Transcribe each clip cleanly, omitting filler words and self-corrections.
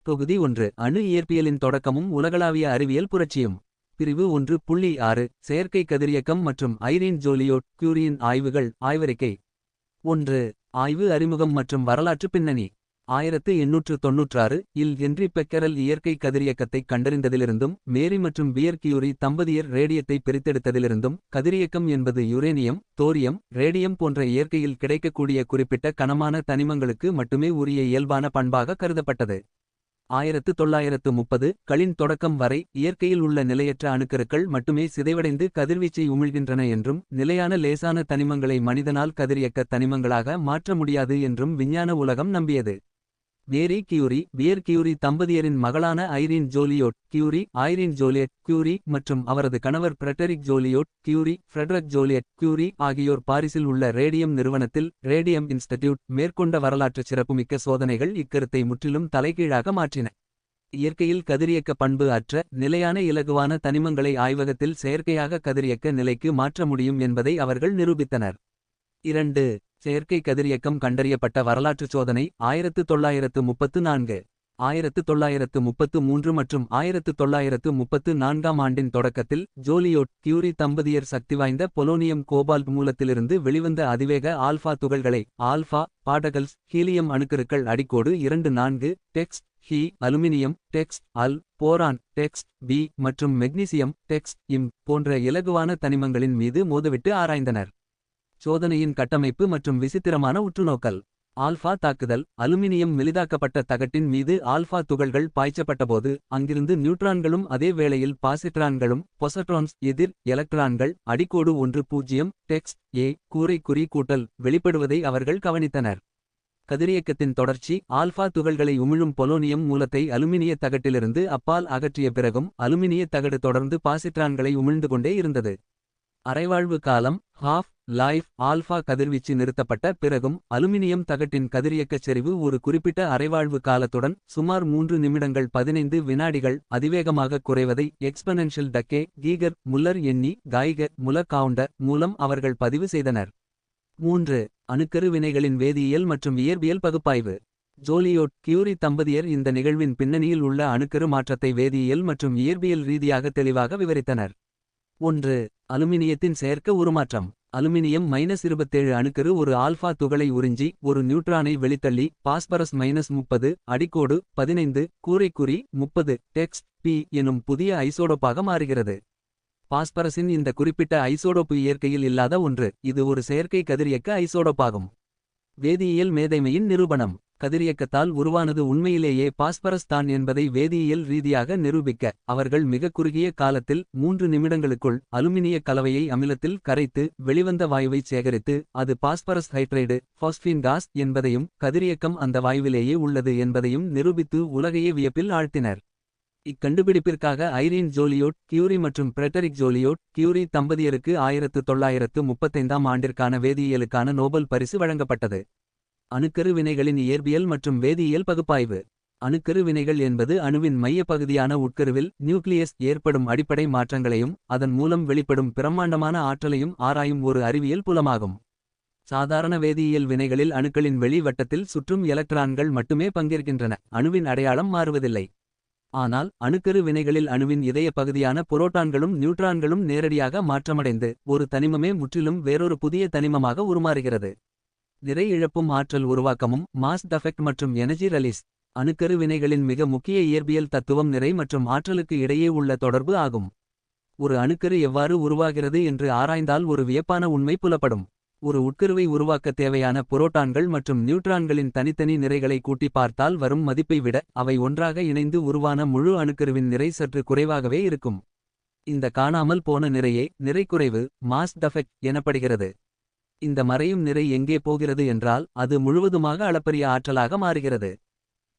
தொகுதி 1 அணு இயற்பியலின் தொடக்கமும் உலகளாவிய அறிவியல் புரட்சியும். பிரிவு 1.6 செயற்கை கதிரியக்கம் மற்றும் ஐரீன் ஜோலியோட் கியூரியின் ஆய்வுகள். ஆய்வறிக்கை 1. ஆய்வு அறிமுகம் மற்றும் வரலாற்று பின்னணி. 1896 இல் ஹென்றி பெக்கரல் இயற்கை கதிரியக்கத்தைக் கண்டறிந்ததிலிருந்தும் மேரி மற்றும் பியர் கியூரி தம்பதியர் ரேடியத்தை பிரித்தெடுத்ததிலிருந்தும் கதிரியக்கம் என்பது யுரேனியம், தோரியம், ரேடியம் போன்ற இயற்கையில் கிடைக்கக்கூடிய குறிப்பிட்ட கனமான தனிமங்களுக்கு மட்டுமே உரிய இயல்பான பண்பாக கருதப்பட்டது. 1930 களின் தொடக்கம் வரை இயற்கையில் உள்ள நிலையற்ற அணுக்கருக்கள் மட்டுமே சிதைவடைந்து கதிர்வீச்சை உமிழ்கின்றன என்றும் நிலையான லேசான தனிமங்களை மனிதனால் கதிரியக்க தனிமங்களாக மாற்ற முடியாது என்றும் விஞ்ஞான உலகம் நம்பியது. மேரி கியூரி பியர் கியூரி தம்பதியரின் மகளான Irene Joliot Curie Irene Joliot Curie மற்றும் அவரது கணவர் Frederic Joliot Curie Frederic Joliot Curie ஆகியோர் பாரிஸில் உள்ள ரேடியம் நிறுவனத்தில் ரேடியம் இன்ஸ்டிடியூட் மேற்கொண்ட வரலாற்று சிறப்புமிக்க சோதனைகள் இக்கருத்தை முற்றிலும் தலைகீழாக மாற்றின. இயற்கையில் கதிரியக்க பண்பு அற்ற நிலையான இலகுவான தனிமங்களை ஆய்வகத்தில் செயற்கையாக கதிரியக்க நிலைக்கு மாற்ற முடியும் என்பதை அவர்கள் நிரூபித்தனர். 2. செயற்கை கதிரியக்கம் கண்டறியப்பட்ட வரலாற்றுச் சோதனை. 1934 1933 மற்றும் 1934 ஆண்டின் தொடக்கத்தில் ஜோலியோட் கியூரி தம்பதியர் சக்திவாய்ந்த பொலோனியம் கோபால்ட் மூலத்திலிருந்து வெளிவந்த அதிவேக ஆல்ஃபா துகள்களை ஆல்ஃபா பார்டகல்ஸ் ஹீலியம் அணுக்கருக்கள் அடிக்கோடு 24 text He aluminium text Al boron text B மற்றும் மெக்னீசியம் டெக்ஸ்ட் இம் போன்ற இலகுவான தனிமங்களின் மீது மோதவிட்டு ஆராய்ந்தனர். சோதனையின் கட்டமைப்பு மற்றும் விசித்திரமான உற்றுநோக்கல். ஆல்ஃபா தாக்குதல். அலுமினியம் மெலிதாக்கப்பட்ட தகட்டின் மீது ஆல்ஃபா துகள்கள் பாய்ச்சப்பட்டபோது அங்கிருந்து நியூட்ரான்களும் அதே வேளையில் பாசிட்ரான்களும் பொசட்ரான்ஸ் எதிர் எலக்ட்ரான்கள் அடிக்கோடு 10 டெக்ஸ்ட் ஏ கூரை குறி கூட்டல் வெளிப்படுவதை அவர்கள் கவனித்தனர். கதிரியக்கத்தின் தொடர்ச்சி. ஆல்ஃபா துகள்களை உமிழும் பொலோனியம் மூலத்தை அலுமினிய தகட்டிலிருந்து அப்பால் அகற்றிய பிறகும் அலுமினிய தகடு தொடர்ந்து பாசிட்ரான்களை உமிழ்ந்து கொண்டே இருந்தது. அரைவாழ்வு காலம் ஹாஃப் லைஃப். ஆல்ஃபா கதிர்வீச்சு நிறுத்தப்பட்ட பிறகும் அலுமினியம் தகட்டின் கதிரியக்கச் செறிவு ஒரு குறிப்பிட்ட அரைவாழ்வு காலத்துடன் சுமார் 3 நிமிடங்கள் 15 வினாடிகள் அதிவேகமாக குறைவதை எக்ஸ்பனென்ஷியல் டக்கே கீகர் முல்லர் எண்ணி கைகர் முலர் கவுண்டர் மூலம் அவர்கள் பதிவு செய்தனர். 3. அணுக்கரு வினைகளின் வேதியியல் மற்றும் இயற்பியல் பகுப்பாய்வு. ஜோலியோட் கியூரி தம்பதியர் இந்த நிகழ்வின் பின்னணியில் உள்ள அணுக்கரு மாற்றத்தை வேதியியல் மற்றும் இயற்பியல் ரீதியாக தெளிவாக விவரித்தனர். 1. அலுமினியத்தின் செயற்க உருமாற்றம். அலுமினியம் -27 அணுக்கரு ஒரு ஆல்ஃபா துகளை உறிஞ்சி ஒரு நியூட்ரானை வெளித்தள்ளி பாஸ்பரஸ் -30 அடிக்கோடு 15 கூரைக்குறி 30 டெக்ஸ்ட் பி எனும் புதிய ஐசோடோப்பாக மாறுகிறது. பாஸ்பரஸின் இந்த குறிப்பிட்ட ஐசோடோப்பு இயற்கையில் இல்லாத ஒன்று. இது ஒரு செயற்கை கதிரியக்க ஐசோடோப்பாகும். வேதியியல் மேதைமையின் நிரூபணம். கதிரியக்கத்தால் உருவானது உண்மையிலேயே பாஸ்பரஸ் தான் என்பதை வேதியியல் ரீதியாக நிரூபிக்க அவர்கள் மிக குறுகிய காலத்தில் 3 நிமிடங்களுக்குள் அலுமினிய கலவையை அமிலத்தில் கரைத்து வெளிவந்த வாயுவை சேகரித்து அது பாஸ்பரஸ் ஹைட்ரைடு பாஸ்பீன் காஸ் என்பதையும் கதிரியக்கம் அந்த வாயுவிலேயே உள்ளது என்பதையும் நிரூபித்து உலகையே வியப்பில் ஆழ்த்தினர். இக்கண்டுபிடிப்பிற்காக ஐரீன் ஜோலியோட் கியூரி மற்றும் ஃபிரெடரிக் ஜோலியோட் கியூரி தம்பதியருக்கு 1935 ஆண்டிற்கான வேதியியலுக்கான நோபல் பரிசு வழங்கப்பட்டது. அணுக்கரு வினைகளின் இயற்பியல் மற்றும் வேதியியல் பகுப்பாய்வு. அணுக்கரு வினைகள் என்பது அணுவின் மைய பகுதியான உட்கருவில் நியூக்ளியஸ் ஏற்படும் அடிப்படை மாற்றங்களையும் அதன் மூலம் வெளிப்படும் பிரம்மாண்டமான ஆற்றலையும் ஆராயும் ஒரு அறிவியல் புலமாகும். சாதாரண வேதியியல் வினைகளில் அணுக்களின் வெளி வட்டத்தில் சுற்றும் எலக்ட்ரான்கள் மட்டுமே பங்கேற்கின்றன. அணுவின் அடையாளம் மாறுவதில்லை. ஆனால் அணுக்கரு வினைகளில் அணுவின் இதய பகுதியான புரோட்டான்களும் நியூட்ரான்களும் நேரடியாக மாற்றமடைந்து ஒரு தனிமமே முற்றிலும் வேறொரு புதிய தனிமமாக உருமாறுகிறது. நிறை இழப்பும் ஆற்றல் உருவாக்கமும் மாஸ் டெஃபெக்ட் மற்றும் எனர்ஜி ரிலீஸ். அணுக்கரு வினைகளின் மிக முக்கிய இயற்பியல் தத்துவம் நிறை மற்றும் ஆற்றலுக்கு இடையே உள்ள தொடர்பு ஆகும். ஒரு அணுக்கரு எவ்வாறு உருவாகிறது என்று ஆராய்ந்தால் ஒரு வியப்பான உண்மை புலப்படும். ஒரு உட்கருவை உருவாக்க தேவையான புரோட்டான்கள் மற்றும் நியூட்ரான்களின் தனித்தனி நிறைகளை கூட்டி பார்த்தால் வரும் மதிப்பை விட அவை ஒன்றாக இணைந்து உருவான முழு அணுக்கருவின் நிறை சற்று குறைவாகவே இருக்கும். இந்த காணாமல் போன நிறையே நிறைக்குறைவு மாஸ் டெஃபெக்ட் எனப்படுகிறது. இந்த மறையும் நிறை எங்கே போகிறது என்றால் அது முழுவதுமாக அளப்பரிய ஆற்றலாக மாறுகிறது.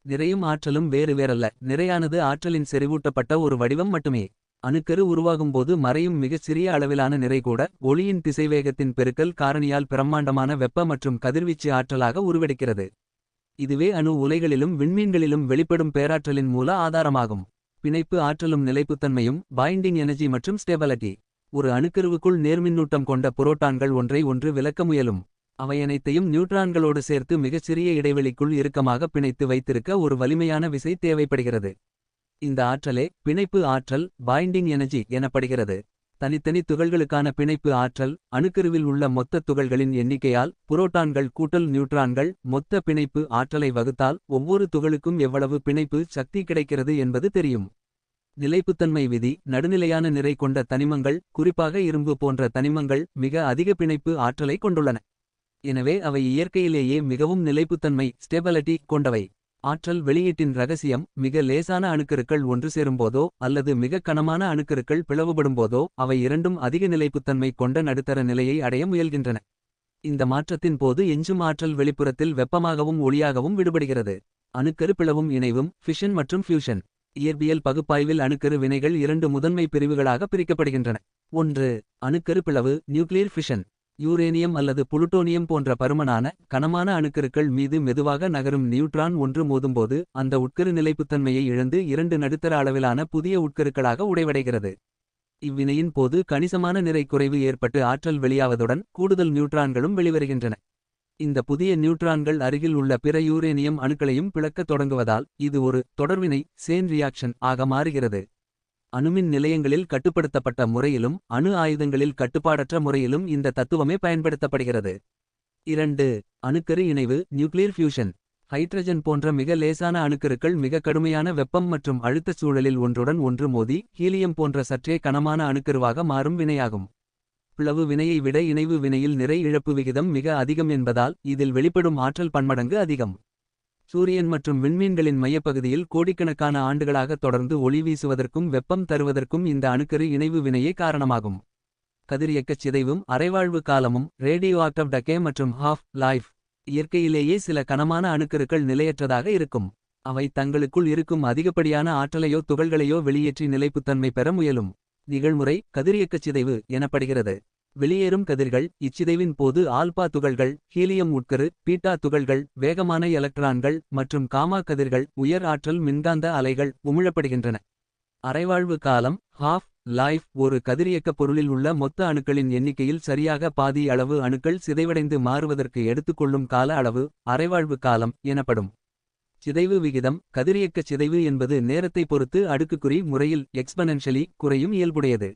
நிறையும் ஆற்றலும் வேறு வேறல்ல. நிறையானது ஆற்றலின் செறிவூட்டப்பட்ட ஒரு வடிவம் மட்டுமே. அணுக்கரு உருவாகும்போது மறையும் மிகச் சிறிய அளவிலான நிறை கூட ஒளியின் திசைவேகத்தின் பெருக்கல் காரணியால் பிரம்மாண்டமான வெப்ப மற்றும் கதிர்வீச்சு ஆற்றலாக உருவெடுக்கிறது. இதுவே அணு உலைகளிலும் விண்மீன்களிலும் வெளிப்படும் பேராற்றலின் மூல ஆதாரமாகும். பிணைப்பு ஆற்றலும் நிலைப்புத்தன்மையும் பைண்டிங் எனர்ஜி மற்றும் ஸ்டெபிலிட்டி. ஒரு அணுக்கருவுக்குள் நேர்மின்னூட்டம் கொண்ட புரோட்டான்கள் ஒன்றை ஒன்று விலக்க முயலும். அவையனைத்தையும் நியூட்ரான்களோடு சேர்த்து மிகச்சிறிய இடைவெளிக்குள் இறுக்கமாக பிணைத்து வைத்திருக்க ஒரு வலிமையான விசை தேவைப்படுகிறது. இந்த ஆற்றலே பிணைப்பு ஆற்றல் பைண்டிங் எனர்ஜி எனப்படுகிறது. தனித்தனி துகள்களுக்கான பிணைப்பு ஆற்றல் அணுக்கருவில் உள்ள மொத்த துகள்களின் எண்ணிக்கையால் புரோட்டான்கள் கூட்டல் நியூட்ரான்கள் மொத்த பிணைப்பு ஆற்றலை வகுத்தால் ஒவ்வொரு துகளுக்கும் எவ்வளவு பிணைப்பு சக்தி கிடைக்கிறது என்பது தெரியும். நிலைப்புத்தன்மை விதி நடுநிலையான நிறை கொண்ட தனிமங்கள் குறிப்பாக இரும்பு போன்ற தனிமங்கள் மிக அதிக பிணைப்பு ஆற்றலை கொண்டுள்ளன. எனவே அவை இயற்கையிலேயே மிகவும் நிலைப்புத்தன்மை ஸ்டெபிலிட்டி கொண்டவை. ஆற்றல் வெளியீட்டின் ரகசியம் மிக லேசான அணுக்கருக்கள் ஒன்று சேரும்போதோ அல்லது மிக கனமான அணுக்கருக்கள் பிளவுபடும்போதோ அவை இரண்டும் அதிக நிலைப்புத்தன்மை கொண்ட நடுத்தர நிலையை அடைய முயல்கின்றன. இந்த மாற்றத்தின் போது எஞ்சும் ஆற்றல் வெளிப்புறத்தில் வெப்பமாகவும் ஒளியாகவும் விடுபடுகிறது. அணுக்கரு பிளவும் இணைவும் ஃபிஷன் மற்றும் ஃபியூஷன். இயற்பியல் பகுப்பாய்வில் அணுக்கரு வினைகள் இரண்டு முதன்மை பிரிவுகளாக பிரிக்கப்படுகின்றன. 1. அணுக்கரு பிளவு நியூக்ளியர் ஃபிஷன். யூரேனியம் அல்லது புளுட்டோனியம் போன்ற பருமனான கனமான அணுக்கருக்கள் மீது மெதுவாக நகரும் நியூட்ரான் ஒன்று மோதும்போது அந்த உட்கரு நிலைப்புத்தன்மையை இழந்து இரண்டு நடுத்தர அளவிலான புதிய உட்கருக்களாக உடைவடைகிறது. இவ்வினையின் போது கணிசமான நிறை குறைவு ஏற்பட்டு ஆற்றல் வெளியாவதுடன் கூடுதல் நியூட்ரான்களும் வெளிவருகின்றன. இந்த புதிய நியூட்ரான்கள் அருகில் உள்ள பிற யூரேனியம் அணுக்களையும் பிளக்கத் தொடங்குவதால் இது ஒரு தொடர்வினை சேன் ரியாக்ஷன் ஆக மாறுகிறது. அணுமின் நிலையங்களில் கட்டுப்படுத்தப்பட்ட முறையிலும் அணு ஆயுதங்களில் கட்டுப்பாடற்ற முறையிலும் இந்த தத்துவமே பயன்படுத்தப்படுகிறது. 2. அணுக்கரு இணைவு நியூக்ளியர் ஃபியூஷன். ஹைட்ரஜன் போன்ற மிக லேசான அணுக்கருக்கள் மிக கடுமையான வெப்பம் மற்றும் அழுத்தச் சூழலில் ஒன்றுடன் ஒன்று மோதி ஹீலியம் போன்ற சற்றே கனமான அணுக்கருவாக மாறும் வினையாகும். பிளவு வினையை விட இணைவு வினையில் நிறை இழப்பு விகிதம் மிக அதிகம் என்பதால் இதில் வெளிப்படும் ஆற்றல் பன்மடங்கு அதிகம். சூரியன் மற்றும் விண்மீன்களின் மையப்பகுதியில் கோடிக்கணக்கான ஆண்டுகளாக தொடர்ந்து ஒளி வீசுவதற்கும் வெப்பம் தருவதற்கும் இந்த அணுக்கரு இணைவு வினையே காரணமாகும். கதிரியக்கச் சிதைவும் அரைவாழ்வு காலமும் ரேடியோ ஆக்டிவ் டக்கே மற்றும் ஹாஃப் லைஃப். இயற்கையிலேயே சில கனமான அணுக்கருக்கள் நிலையற்றதாக இருக்கும். அவை தங்களுக்குள் இருக்கும் அதிகப்படியான ஆற்றலையோ துகள்களையோ வெளியேற்றி நிலைப்புத்தன்மை பெற முயலும். நிகழ்முறை கதிரியக்கச் சிதைவு எனப்படுகிறது. வெளியேறும் கதிர்கள் இச்சிதைவின் போது ஆல்பா துகள்கள் ஹீலியம் உட்கரு பீட்டா துகள்கள் வேகமான எலக்ட்ரான்கள் மற்றும் காமா கதிர்கள் உயர் ஆற்றல் மின்காந்த அலைகள் உமிழப்படுகின்றன. அரைவாழ்வு காலம் ஹாஃப் லைஃப் ஒரு கதிரியக்க பொருளில் உள்ள மொத்த அணுக்களின் எண்ணிக்கையில் சரியாக பாதி அளவு அணுக்கள் சிதைவடைந்து மாறுவதற்கு எடுத்துக்கொள்ளும் கால அளவு அரைவாழ்வு காலம் எனப்படும். சிதைவு விகிதம் கதிரியக்க சிதைவு என்பது நேரத்தை பொறுத்து அடுக்குக்குறி முறையில் எக்ஸ்பனென்ஷியலி குறையும் இயல்புடையது.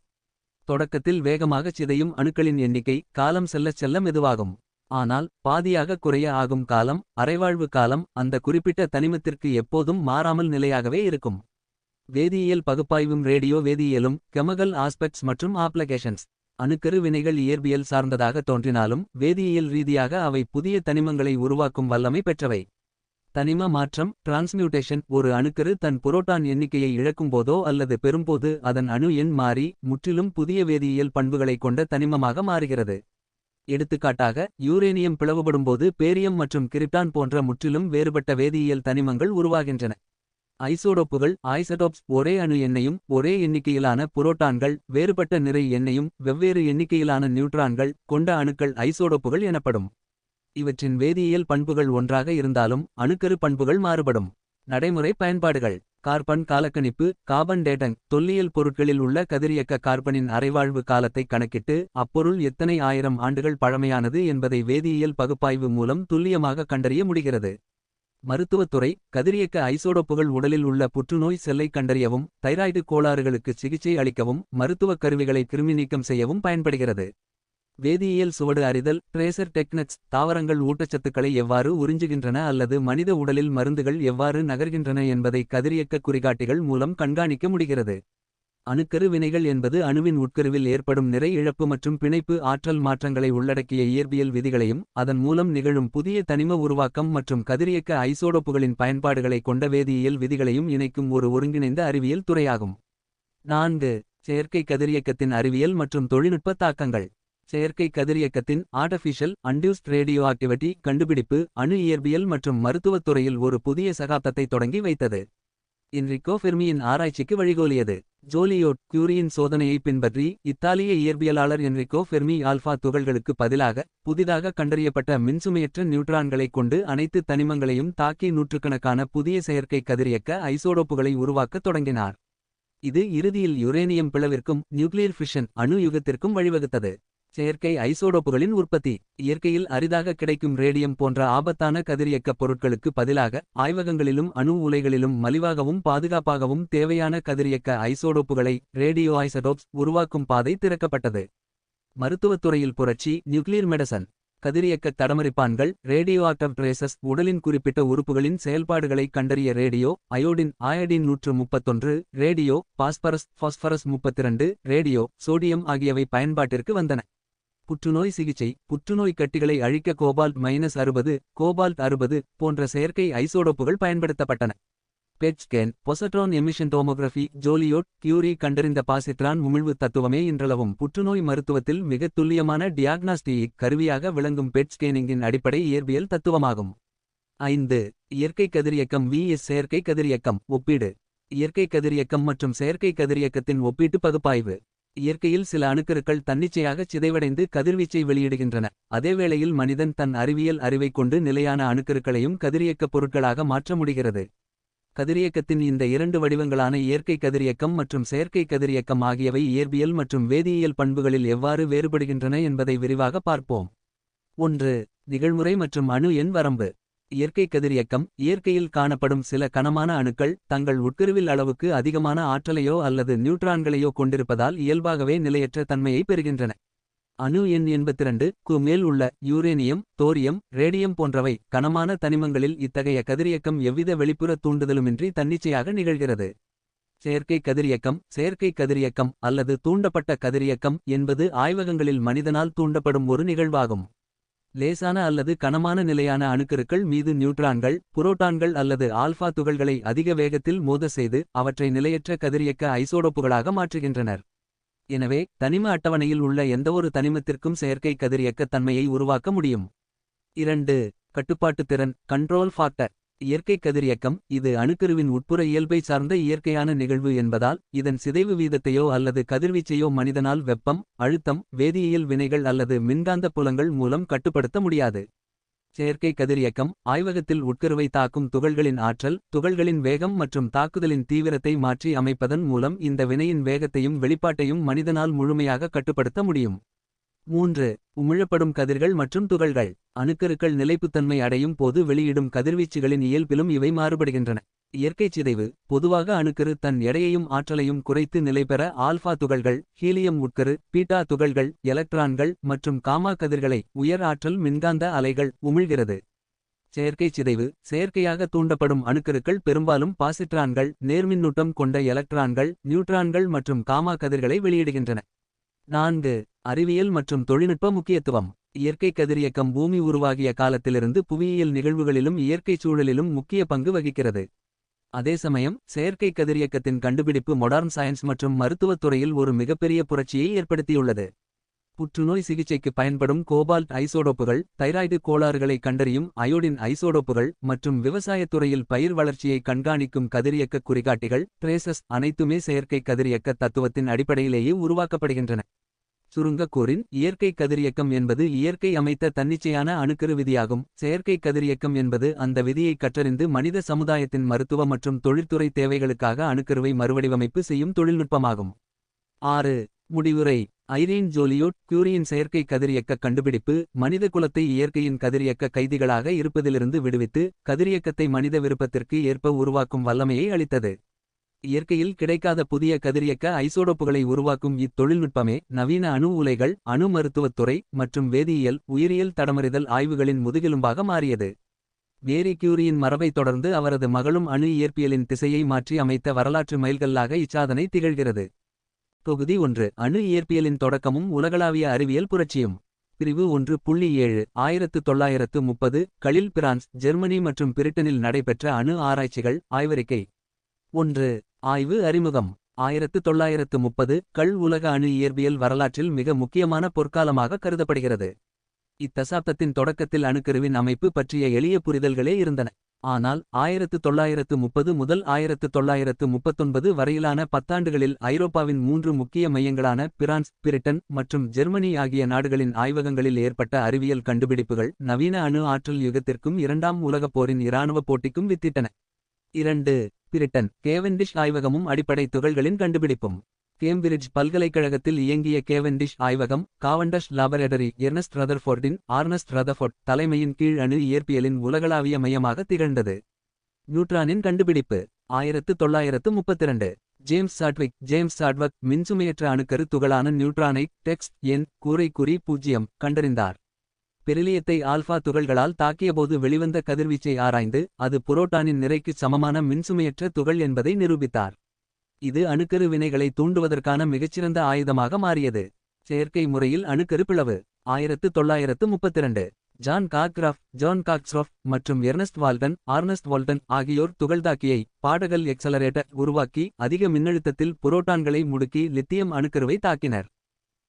தொடக்கத்தில் வேகமாகச் சிதையும் அணுக்களின் எண்ணிக்கை காலம் செல்லச் செல்ல மெதுவாகும். ஆனால் பாதியாக குறைய ஆகும் காலம் அரைவாழ்வு காலம் அந்த குறிப்பிட்ட தனிமத்திற்கு எப்போதும் மாறாமல் நிலையாகவே இருக்கும். வேதியியல் பகுப்பாய்வும் ரேடியோ வேதியியலும் கெமிக்கல் ஆஸ்பெக்ட்ஸ் மற்றும் ஆப்ளிகேஷன்ஸ். அணுக்கரு வினைகள் இயற்பியல் சார்ந்ததாக தோன்றினாலும் வேதியியல் ரீதியாக அவை புதிய தனிமங்களை உருவாக்கும் வல்லமை பெற்றவை. தனிம மாற்றம் டிரான்ஸ்மியூட்டேஷன் ஒரு அணுக்கரு தன் புரோட்டான் எண்ணிக்கையை இழக்கும்போதோ அல்லது பெறும்போது அதன் அணு எண் மாறி முற்றிலும் புதிய வேதியியல் பண்புகளை கொண்ட தனிமமாக மாறுகிறது. எடுத்துக்காட்டாக யூரேனியம் பிளவுபடும்போது பேரியம் மற்றும் கிரிப்டான் போன்ற முற்றிலும் வேறுபட்ட வேதியியல் தனிமங்கள் உருவாகின்றன. ஐசோடோப்புகள் ஐசோடோப்ஸ் ஒரே அணு எண்ணையும் ஒரே எண்ணிக்கையிலான புரோட்டான்கள் வேறுபட்ட நிறை எண்ணையும் வெவ்வேறு எண்ணிக்கையிலான நியூட்ரான்கள் கொண்ட அணுக்கள் ஐசோடோப்புகள் எனப்படும். இவற்றின் வேதியியல் பண்புகள் ஒன்றாக இருந்தாலும் அணுக்கரு பண்புகள் மாறுபடும். நடைமுறை பயன்பாடுகள் கார்பன் காலக்கணிப்பு கார்பன் டேட்டங் தொல்லியல் பொருட்களில் உள்ள கதிரியக்க கார்பனின் அரைவாழ்வு காலத்தை கணக்கிட்டு அப்பொருள் எத்தனை ஆயிரம் ஆண்டுகள் பழமையானது என்பதை வேதியியல் பகுப்பாய்வு மூலம் துல்லியமாக கண்டறிய முடிகிறது. மருத்துவத்துறை கதிரியக்க ஐசோடோப்புகள் உடலில் உள்ள புற்றுநோய் செல்லை கண்டறியவும் தைராய்டு கோளாறுகளுக்கு சிகிச்சை அளிக்கவும் மருத்துவக் கருவிகளை கிருமி நீக்கம் செய்யவும் பயன்படுகிறது. வேதியியல் சுவடு அறிதல் ட்ரேசர் டெக்னிக்ஸ் தாவரங்கள் ஊட்டச்சத்துக்களை எவ்வாறு உறிஞ்சுகின்றன அல்லது மனித உடலில் மருந்துகள் எவ்வாறு நகர்கின்றன என்பதை கதிரியக்க குறிகாட்டிகள் மூலம் கண்காணிக்க முடிகிறது. அணுக்கரு வினைகள் என்பது அணுவின் உட்கருவில் ஏற்படும் நிறை இழப்பு மற்றும் பிணைப்பு ஆற்றல் மாற்றங்களை உள்ளடக்கிய இயற்பியல் விதிகளையும் அதன் மூலம் நிகழும் புதிய தனிம உருவாக்கம் மற்றும் கதிரியக்க ஐசோடோப்புகளின் பயன்பாடுகளை கொண்ட வேதியியல் விதிகளையும் இணைக்கும் ஒரு ஒருங்கிணைந்த அறிவியல் துறையாகும். 4. செயற்கை கதிரியக்கத்தின் அறிவியல் மற்றும் தொழில்நுட்ப தாக்கங்கள். செயற்கை கதிரியக்கத்தின் ஆர்டிஃபிஷியல் அன்டியூஸ்ட் ரேடியோ ஆக்டிவிட்டி கண்டுபிடிப்பு அணு இயற்பியல் மற்றும் மருத்துவத் துறையில் ஒரு புதிய சகாப்தத்தை தொடங்கி வைத்தது. என்ரிகோ ஃபெர்மியின் ஆராய்ச்சிக்கு வழிகோலியது. ஜோலியோட் கியூரியின் சோதனையை பின்பற்றி இத்தாலிய இயற்பியலாளர் என்ரிகோ ஃபெர்மி ஆல்ஃபா துகள்களுக்கு பதிலாக புதிதாக கண்டறியப்பட்ட மின்சுமையற்ற நியூட்ரான்களைக் கொண்டு அனைத்து தனிமங்களையும் தாக்கி நூற்றுக்கணக்கான புதிய செயற்கை கதிரியக்க ஐசோடோப்புகளை உருவாக்கத் தொடங்கினார். இது இறுதியில் யுரேனியம் பிளவிற்கும் நியூக்ளியர் ஃபிஷன் அணு யுகத்திற்கும் வழிவகுத்தது. செயற்கை ஐசோடோப்புகளின் உற்பத்தி. இயற்கையில் அரிதாக கிடைக்கும் ரேடியம் போன்ற ஆபத்தான கதிரியக்கப் பொருட்களுக்கு பதிலாக ஆய்வகங்களிலும் அணு உலைகளிலும் மலிவாகவும் பாதுகாப்பாகவும் தேவையான கதிரியக்க ஐசோடோப்புகளை ரேடியோ ஐசோடோப்ஸ் உருவாக்கும் பாதை திறக்கப்பட்டது. மருத்துவத்துறையில் புரட்சி. Nuclear medicine. கதிரியக்க தடமறிப்பான்கள் ரேடியோ ஆக்டிவ் ட்ரேசஸ் உடலின் குறிப்பிட்ட உறுப்புகளின் செயல்பாடுகளை கண்டறிய radio iodine 131, radio phosphorus 32, radio sodium ஆகியவை பயன்பாட்டிற்கு வந்தன. புற்றுநோய் சிகிச்சை. புற்றுநோய் கட்டிகளை அழிக்க கோபால்ட் -60, கோபால்ட் 60 போன்ற செயற்கை ஐசோடோப்புகள் பயன்படுத்தப்பட்டன. PET scan. Positron emission tomography. Joliot Curie கண்டறிந்த பாசிட்ரான் உமிழ்வு தத்துவமே இன்றளவும் புற்றுநோய் மருத்துவத்தில் மிகத் துல்லியமான டியாக்னாஸ்டிக் கருவியாக விளங்கும் பெட் ஸ்கேனிங்கின் அடிப்படை இயற்பியல் தத்துவமாகும். 5. இயற்கை கதிரியக்கம் vs செயற்கை கதிரியக்கம். ஒப்பீடு. இயற்கை கதிரியக்கம் மற்றும் செயற்கை கதிரியக்கத்தின் ஒப்பீட்டு பகுப்பாய்வு. இயற்கையில் சில அணுக்கருக்கள் தன்னிச்சையாகச் சிதைவடைந்து கதிர்வீச்சை வெளியிடுகின்றன. அதேவேளையில் மனிதன் தன் அறிவியல் அறிவைக் கொண்டு நிலையான அணுக்கருக்களையும் கதிரியக்கப் பொருட்களாக மாற்ற முடிகிறது. கதிரியக்கத்தின் இந்த இரண்டு வடிவங்களான இயற்கை கதிரியக்கம் மற்றும் செயற்கை கதிரியக்கம் ஆகியவை இயற்பியல் மற்றும் வேதியியல் பண்புகளில் எவ்வாறு வேறுபடுகின்றன என்பதை விரிவாக பார்ப்போம். 1. நிகழ்முறை மற்றும் அணு எண் வரம்பு. இயற்கை கதிரியக்கம். இயற்கையில் காணப்படும் சில கனமான அணுக்கள் தங்கள் உட்கருவில் அளவுக்கு அதிகமான ஆற்றலையோ அல்லது நியூட்ரான்களையோ கொண்டிருப்பதால் இயல்பாகவே நிலையற்ற தன்மையை பெறுகின்றன. அணு எண் 82க்கு மேல் உள்ள யூரேனியம், தோரியம், ரேடியம் போன்றவை கனமான தனிமங்களில் இத்தகைய கதிரியக்கம் எவ்வித வெளிப்புற தூண்டுதலுமின்றி தன்னிச்சையாக நிகழ்கிறது. செயற்கை கதிரியக்கம். செயற்கை கதிரியக்கம் அல்லது தூண்டப்பட்ட கதிரியக்கம் என்பது ஆய்வகங்களில் மனிதனால் தூண்டப்படும் ஒரு நிகழ்வாகும். லேசான அல்லது கனமான நிலையான அணுக்கருக்கள் மீது நியூட்ரான்கள், புரோட்டான்கள் அல்லது ஆல்ஃபா துகள்களை அதிக வேகத்தில் மோத செய்து அவற்றை நிலையற்ற கதிரியக்க ஐசோடோப்புகளாக மாற்றுகின்றனர். எனவே தனிம அட்டவணையில் உள்ள எந்தவொரு தனிமத்திற்கும் செயற்கை கதிரியக்க தன்மையை உருவாக்க முடியும். 2. கட்டுப்பாட்டுத் திறன். Control factor. இயற்கை கதிரியக்கம் இது அணுக்கருவின் உட்புற இயல்பை சார்ந்த இயற்கையான நிகழ்வு என்பதால் இதன் சிதைவு வீதத்தையோ அல்லது கதிர்வீச்சையோ மனிதனால் வெப்பம், அழுத்தம், வேதியியல் வினைகள் அல்லது மின்காந்த புலங்கள் மூலம் கட்டுப்படுத்த முடியாது. செயற்கை கதிரியக்கம். ஆய்வகத்தில் உட்கருவை தாக்கும் துகள்களின் ஆற்றல், துகள்களின் வேகம் மற்றும் தாக்குதலின் தீவிரத்தை மாற்றி அமைப்பதன் மூலம் இந்த வினையின் வேகத்தையும் வெளிப்பாட்டையும் மனிதனால் முழுமையாக கட்டுப்படுத்த முடியும். 3. உமிழப்படும் கதிர்கள் மற்றும் துகள்கள். அணுக்கருக்கள் நிலைப்புத்தன்மை அடையும் போது வெளியிடும் கதிர்வீச்சுகளின் இயல்பிலும் இவை மாறுபடுகின்றன. இயற்கை சிதைவு. பொதுவாக அணுக்கரு தன் எடையையும் ஆற்றலையும் குறைத்து நிலைபெற ஆல்ஃபா துகள்கள், ஹீலியம் உட்கரு, பீட்டா துகள்கள், எலக்ட்ரான்கள் மற்றும் காமா கதிர்களை உயர் ஆற்றல் மின்காந்த அலைகள் உமிழ்கிறது. செயற்கை சிதைவு. செயற்கையாக தூண்டப்படும் அணுக்கருக்கள் பெரும்பாலும் பாசிட்ரான்கள், நேர்மின்னூட்டம் கொண்ட எலக்ட்ரான்கள், நியூட்ரான்கள் மற்றும் காமா கதிர்களை வெளியிடுகின்றன. 4. அறிவியல் மற்றும் தொழில்நுட்ப முக்கியத்துவம். இயற்கை கதிரியக்கம் பூமி உருவாகிய காலத்திலிருந்து புவியியல் நிகழ்வுகளிலும் இயற்கைச் சூழலிலும் முக்கிய பங்கு வகிக்கிறது. அதே சமயம் செயற்கை கதிரியக்கத்தின் கண்டுபிடிப்பு மாடர்ன் சயின்ஸ் மற்றும் மருத்துவத் துறையில் ஒரு மிகப்பெரிய புரட்சியை ஏற்படுத்தியுள்ளது. புற்றுநோய் சிகிச்சைக்கு பயன்படும் கோபால்ட் ஐசோடோப்புகள், தைராய்டு கோளாறுகளை கண்டறியும் அயோடின் ஐசோடோப்புகள் மற்றும் விவசாயத்துறையில் பயிர் வளர்ச்சியை கண்காணிக்கும் கதிரியக்க குறிகாட்டிகள் ட்ரேசஸ் அனைத்துமே செயற்கை கதிரியக்க தத்துவத்தின் அடிப்படையிலேயே உருவாக்கப்படுகின்றன. சுருங்கக்கூறின் இயற்கை கதிரியக்கம் என்பது இயற்கை அமைத்த தன்னிச்சையான அணுக்கரு விதியாகும். செயற்கை கதிரியக்கம் என்பது அந்த விதியை கற்றறிந்து மனித சமுதாயத்தின் மருத்துவ மற்றும் தொழில்துறை தேவைகளுக்காக அணுக்கருவை மறுவடிவமைப்பு செய்யும் தொழில்நுட்பமாகும். 6. முடிவுரை. ஐரீன் ஜோலியோட் கியூரியின் செயற்கை கதிரியக்க கண்டுபிடிப்பு மனித குலத்தை இயற்கையின் கதிரியக்க கைதிகளாக இருப்பதிலிருந்து விடுவித்து கதிரியக்கத்தை மனித விருப்பத்திற்கு ஏற்ப உருவாக்கும் வல்லமையை அளித்தது. இயற்கையில் கிடைக்காத புதிய கதிரியக்க ஐசோடோப்புகளை உருவாக்கும் இத்தொழில்நுட்பமே நவீன அணு உலைகள், அணு மருத்துவத்துறை மற்றும் வேதியியல், உயிரியல் தடமறிதல் ஆய்வுகளின் முதுகெலும்பாக மாறியது. மேரி கியூரியின் மரபைத் தொடர்ந்து அவரது மகளும் அணு இயற்பியலின் திசையை மாற்றி அமைத்த வரலாற்று மைல்கல்லாக இச்சாதனை திகழ்கிறது. தொகுதி 1. அணு இயற்பியலின் தொடக்கமும் உலகளாவிய அறிவியல் புரட்சியும். பிரிவு 1.7 1930 களில் பிரான்ஸ், ஜெர்மனி மற்றும் பிரிட்டனில் நடைபெற்ற அணு ஆராய்ச்சிகள் ஆய்வறிக்கை. 1. ஆய்வு அறிமுகம். 1930 கள் உலக அணு இயற்பியல் வரலாற்றில் மிக முக்கியமான பொற்காலமாக கருதப்படுகிறது. இத்தசாப்தத்தின் தொடக்கத்தில் அணுக்கருவின் அமைப்பு பற்றிய எளிய புரிதல்களே இருந்தன. ஆனால் 1930 முதல் 1939 வரையிலான பத்தாண்டுகளில் ஐரோப்பாவின் 3 முக்கிய மையங்களான பிரான்ஸ், பிரிட்டன் மற்றும் ஜெர்மனி ஆகிய நாடுகளின் ஆய்வகங்களில் ஏற்பட்ட அறிவியல் கண்டுபிடிப்புகள் நவீன அணு ஆற்றல் யுகத்திற்கும் இரண்டாம் உலகப் போரின் இராணுவப் போட்டிக்கும் வித்திட்டன. 2. பிரிட்டன். கேவெண்டிஷ் ஆய்வகமும் அடிப்படை துகள்களின் கண்டுபிடிப்பும். கேம்பிரிட்ஜ் பல்கலைக்கழகத்தில் இயங்கிய கேவெண்டிஷ் ஆய்வகம் காவண்டஷ் லாபரேட்டரி எர்னஸ்ட் ரதர்ஃபோர்டின் ஆர்னஸ்ட் ரதர்ஃபோர்ட் தலைமையின் கீழ் அணு இயற்பியலின் உலகளாவிய மையமாக திகழ்ந்தது. நியூட்ரானின் கண்டுபிடிப்பு 1932. ஜேம்ஸ் சாட்வக் மின்சுமையற்ற அணுக்கரு துகளான நியூட்ரானை டெக்ஸ்ட் எண் கூரைக்குறி 0 கண்டறிந்தார். பெரிலியத்தை ஆல்ஃபா துகள்களால் தாக்கியபோது வெளிவந்த கதிர்வீச்சை ஆராய்ந்து அது புரோட்டானின் நிறைக்குச் சமமான மின்சுமையற்ற துகள் என்பதை நிரூபித்தார். இது அணுக்கரு வினைகளை தூண்டுவதற்கான மிகச்சிறந்த ஆயுதமாக மாறியது. செயற்கை முறையில் அணுக்கரு பிளவு 1932. ஜான் காக்ஸ்ராஃப்ட் மற்றும் ஆர்னஸ்ட் வால்டன் ஆகியோர் துகள்தாக்கியை பாடகல் எக்ஸலரேட்டர் உருவாக்கி அதிக மின்னழுத்தத்தில் புரோட்டான்களை முடுக்கி லித்தியம் அணுக்கருவை தாக்கினர்.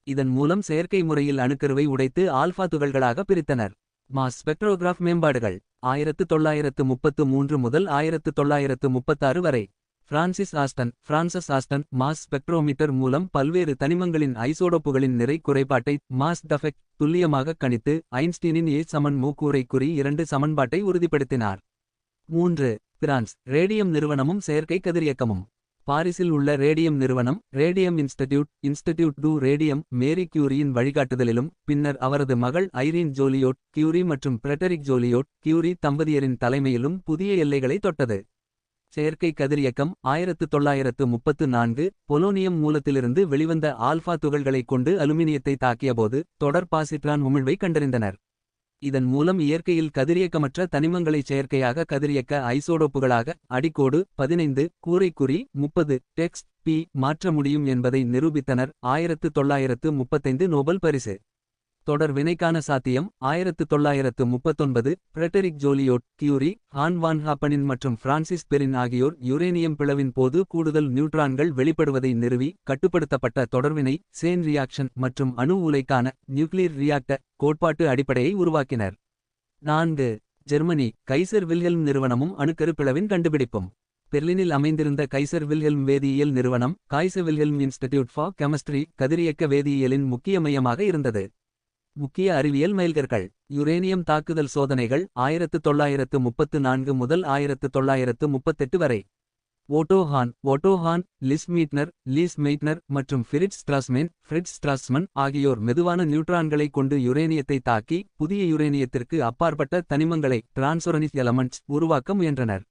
இதன் மூலம் செயற்கை முறையில் அணுக்கருவை உடைத்து ஆல்ஃபா துகள்களாக பிரித்தனர். மாஸ் ஸ்பெக்ட்ரோகிராஃப் மேம்பாடுகள் 1933 முதல் 1936 வரை. பிரான்சஸ் ஆஸ்டன் மாஸ் ஸ்பெக்ட்ரோமீட்டர் மூலம் பல்வேறு தனிமங்களின் ஐசோடோப்புகளின் நிறை குறைபாட்டை மாஸ் டெஃபெக்ட் துல்லியமாக கணித்து ஐன்ஸ்டீனின் கூரைக்குறி 2 சமன்பாட்டை உறுதிப்படுத்தினார். 3. பிரான்ஸ் ரேடியம் நிறுவனமும் செயற்கை கதிரியக்கமும். பாரிஸில் உள்ள ரேடியம் நிறுவனம் ரேடியம் இன்ஸ்டிடியூட் டு ரேடியம் மேரி கியூரியின் வழிகாட்டுதலிலும் பின்னர் அவரது மகள் ஐரீன் ஜோலியோட் கியூரி மற்றும் பிரெடரிக் ஜோலியோட் கியூரி தம்பதியரின் தலைமையிலும் புதிய எல்லைகளை தொட்டது. செயற்கை கதிரியக்கம் 1934 பொலோனியம் மூலத்திலிருந்து வெளிவந்த ஆல்ஃபா துகள்களைக் கொண்டு அலுமினியத்தை தாக்கியபோது தொடர் பாசிட்ரான் உமிழ்வை கண்டறிந்தனர். இதன் மூலம் இயற்கையில் கதிரியக்கமற்ற தனிமங்களை செயற்கையாக கதிரியக்க ஐசோடோப்புகளாக அடிக்கோடு 15 கூரைக்குறி 30 டெக்ஸ்ட் பி மாற்ற முடியும் என்பதை நிரூபித்தனர். 1935 நோபல் பரிசு. தொடர் வினைக்கான சாத்தியம் 1939 பிரெடரிக் ஜோலியோட் கியூரி ஹான் வான் ஹாப்பனின் மற்றும் பிரான்சிஸ் பெரின் ஆகியோர் யுரேனியம் பிளவின் போது கூடுதல் நியூட்ரான்கள் வெளிப்படுவதை நிறுவி கட்டுப்படுத்தப்பட்ட தொடர்வினை சேன் ரியாக்ஷன் மற்றும் அணு உலைக்கான நியூக்ளியர் ரியாக்டர் கோட்பாட்டு அடிப்படையை உருவாக்கினர். 4. ஜெர்மனி கைசர் வில்ஹெல்ம் நிறுவனமும் அணுக்கரு பிளவின் கண்டுபிடிப்பும். பெர்லினில் அமைந்திருந்த கைசர் வில்ஹெல்ம் வேதியியல் நிறுவனம் காய்சர் வில்ஹெல்ம் இன்ஸ்டிடியூட் ஃபார் கெமிஸ்ட்ரி கதிரியக்க வேதியியலின் முக்கிய மையமாக இருந்தது. முக்கிய அறிவியல் மைல்கற்கள். யுரேனியம் தாக்குதல் சோதனைகள் 1934 முதல் 1938 வரை. ஓட்டோ ஹான் லிஸ் மெய்ட்னர் மற்றும் ஃபிரிட்ஸ் ஸ்ட்ராஸ்மன் ஆகியோர் மெதுவான நியூட்ரான்களைக் கொண்டு யுரேனியத்தை தாக்கி புதிய யுரேனியத்திற்கு அப்பாற்பட்ட தனிமங்களை டிரான்சோரனிக் எலமெண்ட்ஸ் உருவாக்க முயன்றனர்.